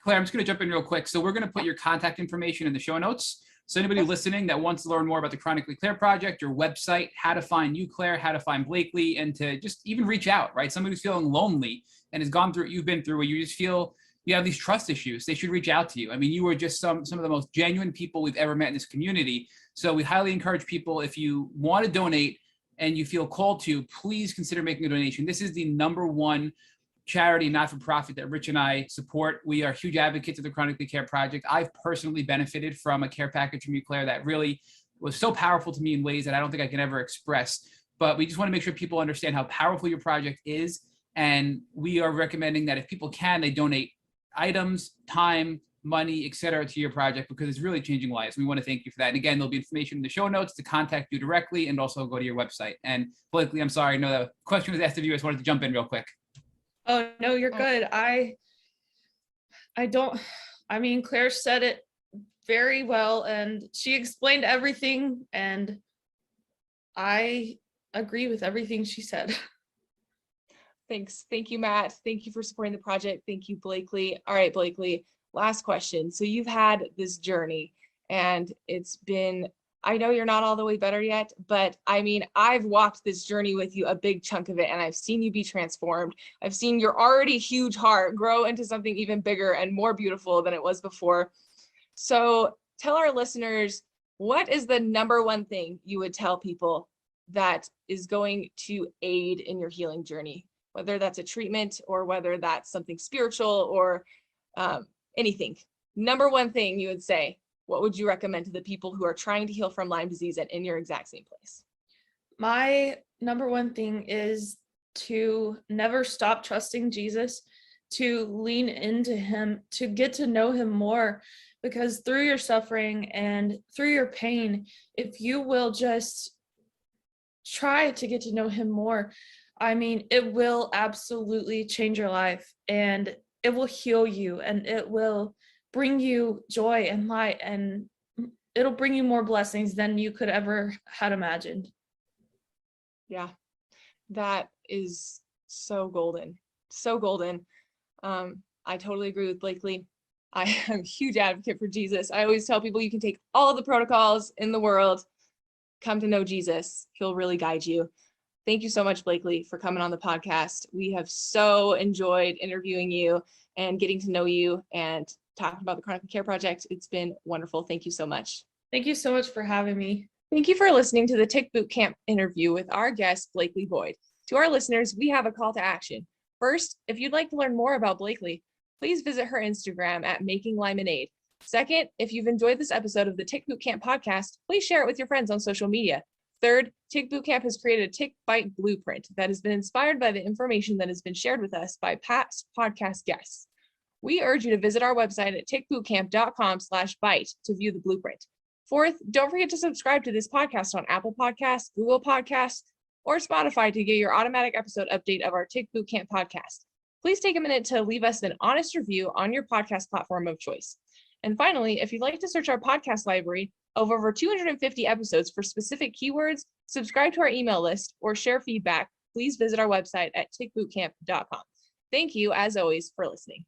Claire, I'm just going to jump in real quick. So we're going to put your contact information in the show notes. So anybody listening that wants to learn more about the Chronically Claire Project, your website, how to find you, Claire, how to find Blakeley, and to just even reach out, right? Somebody who's feeling lonely and has gone through what you've been through, where you just feel you have these trust issues, they should reach out to you. I mean, you are just some of the most genuine people we've ever met in this community. So we highly encourage people, if you want to donate and you feel called to, please consider making a donation. This is the #1 charity, not-for-profit that Rich and I support. We are huge advocates of the Chronically Care Project. I've personally benefited from a care package from you, Claire, that really was so powerful to me in ways that I don't think I can ever express. But we just want to make sure people understand how powerful your project is. And we are recommending that if people can, they donate items, time, money, etc. to your project, because it's really changing lives. We want to thank you for that. And again, there'll be information in the show notes to contact you directly, and also go to your website. And Bleakly, I'm sorry, no, the question was asked of you. I just wanted to jump in real quick. Oh, no, you're good. I mean, Claire said it very well, and she explained everything, and I agree with everything she said. Thanks. Thank you, Matt. Thank you for supporting the project. Thank you, Bleakly. All right, Bleakly, last question. So you've had this journey, and it's been, I know you're not all the way better yet, but I mean, I've walked this journey with you a big chunk of it, and I've seen you be transformed. I've seen your already huge heart grow into something even bigger and more beautiful than it was before. So tell our listeners, what is the number one thing you would tell people that is going to aid in your healing journey, whether that's a treatment or whether that's something spiritual or anything? Number one thing you would say, what would you recommend to the people who are trying to heal from Lyme disease and in your exact same place? My number one thing is to never stop trusting Jesus, to lean into him, to get to know him more, because through your suffering and through your pain, if you will just try to get to know him more, I mean, it will absolutely change your life, and it will heal you, and it will bring you joy and light, and it'll bring you more blessings than you could ever had imagined. Yeah, that is so golden. So golden. I totally agree with Bleakly. I am a huge advocate for Jesus. I always tell people you can take all the protocols in the world, come to know Jesus. He'll really guide you. Thank you so much, Bleakly, for coming on the podcast. We have so enjoyed interviewing you and getting to know you and talking about the Chronically Care Project. It's been wonderful. Thank you so much. Thank you so much for having me. Thank you for listening to the Tick Boot Camp interview with our guest, Blakeley Boyd. To our listeners, we have a call to action. First, if you'd like to learn more about Bleakly, please visit her Instagram at Making Lemonade. Second, if you've enjoyed this episode of the Tick Boot Camp podcast, please share it with your friends on social media. Third, Tick Boot Camp has created a Tick Bite blueprint that has been inspired by the information that has been shared with us by past podcast guests. We urge you to visit our website at tickbootcamp.com/bite to view the blueprint. Fourth, don't forget to subscribe to this podcast on Apple Podcasts, Google Podcasts, or Spotify to get your automatic episode update of our Tick Boot Camp podcast. Please take a minute to leave us an honest review on your podcast platform of choice. And finally, if you'd like to search our podcast library of over 250 episodes for specific keywords, subscribe to our email list, or share feedback, please visit our website at tickbootcamp.com. Thank you, as always, for listening.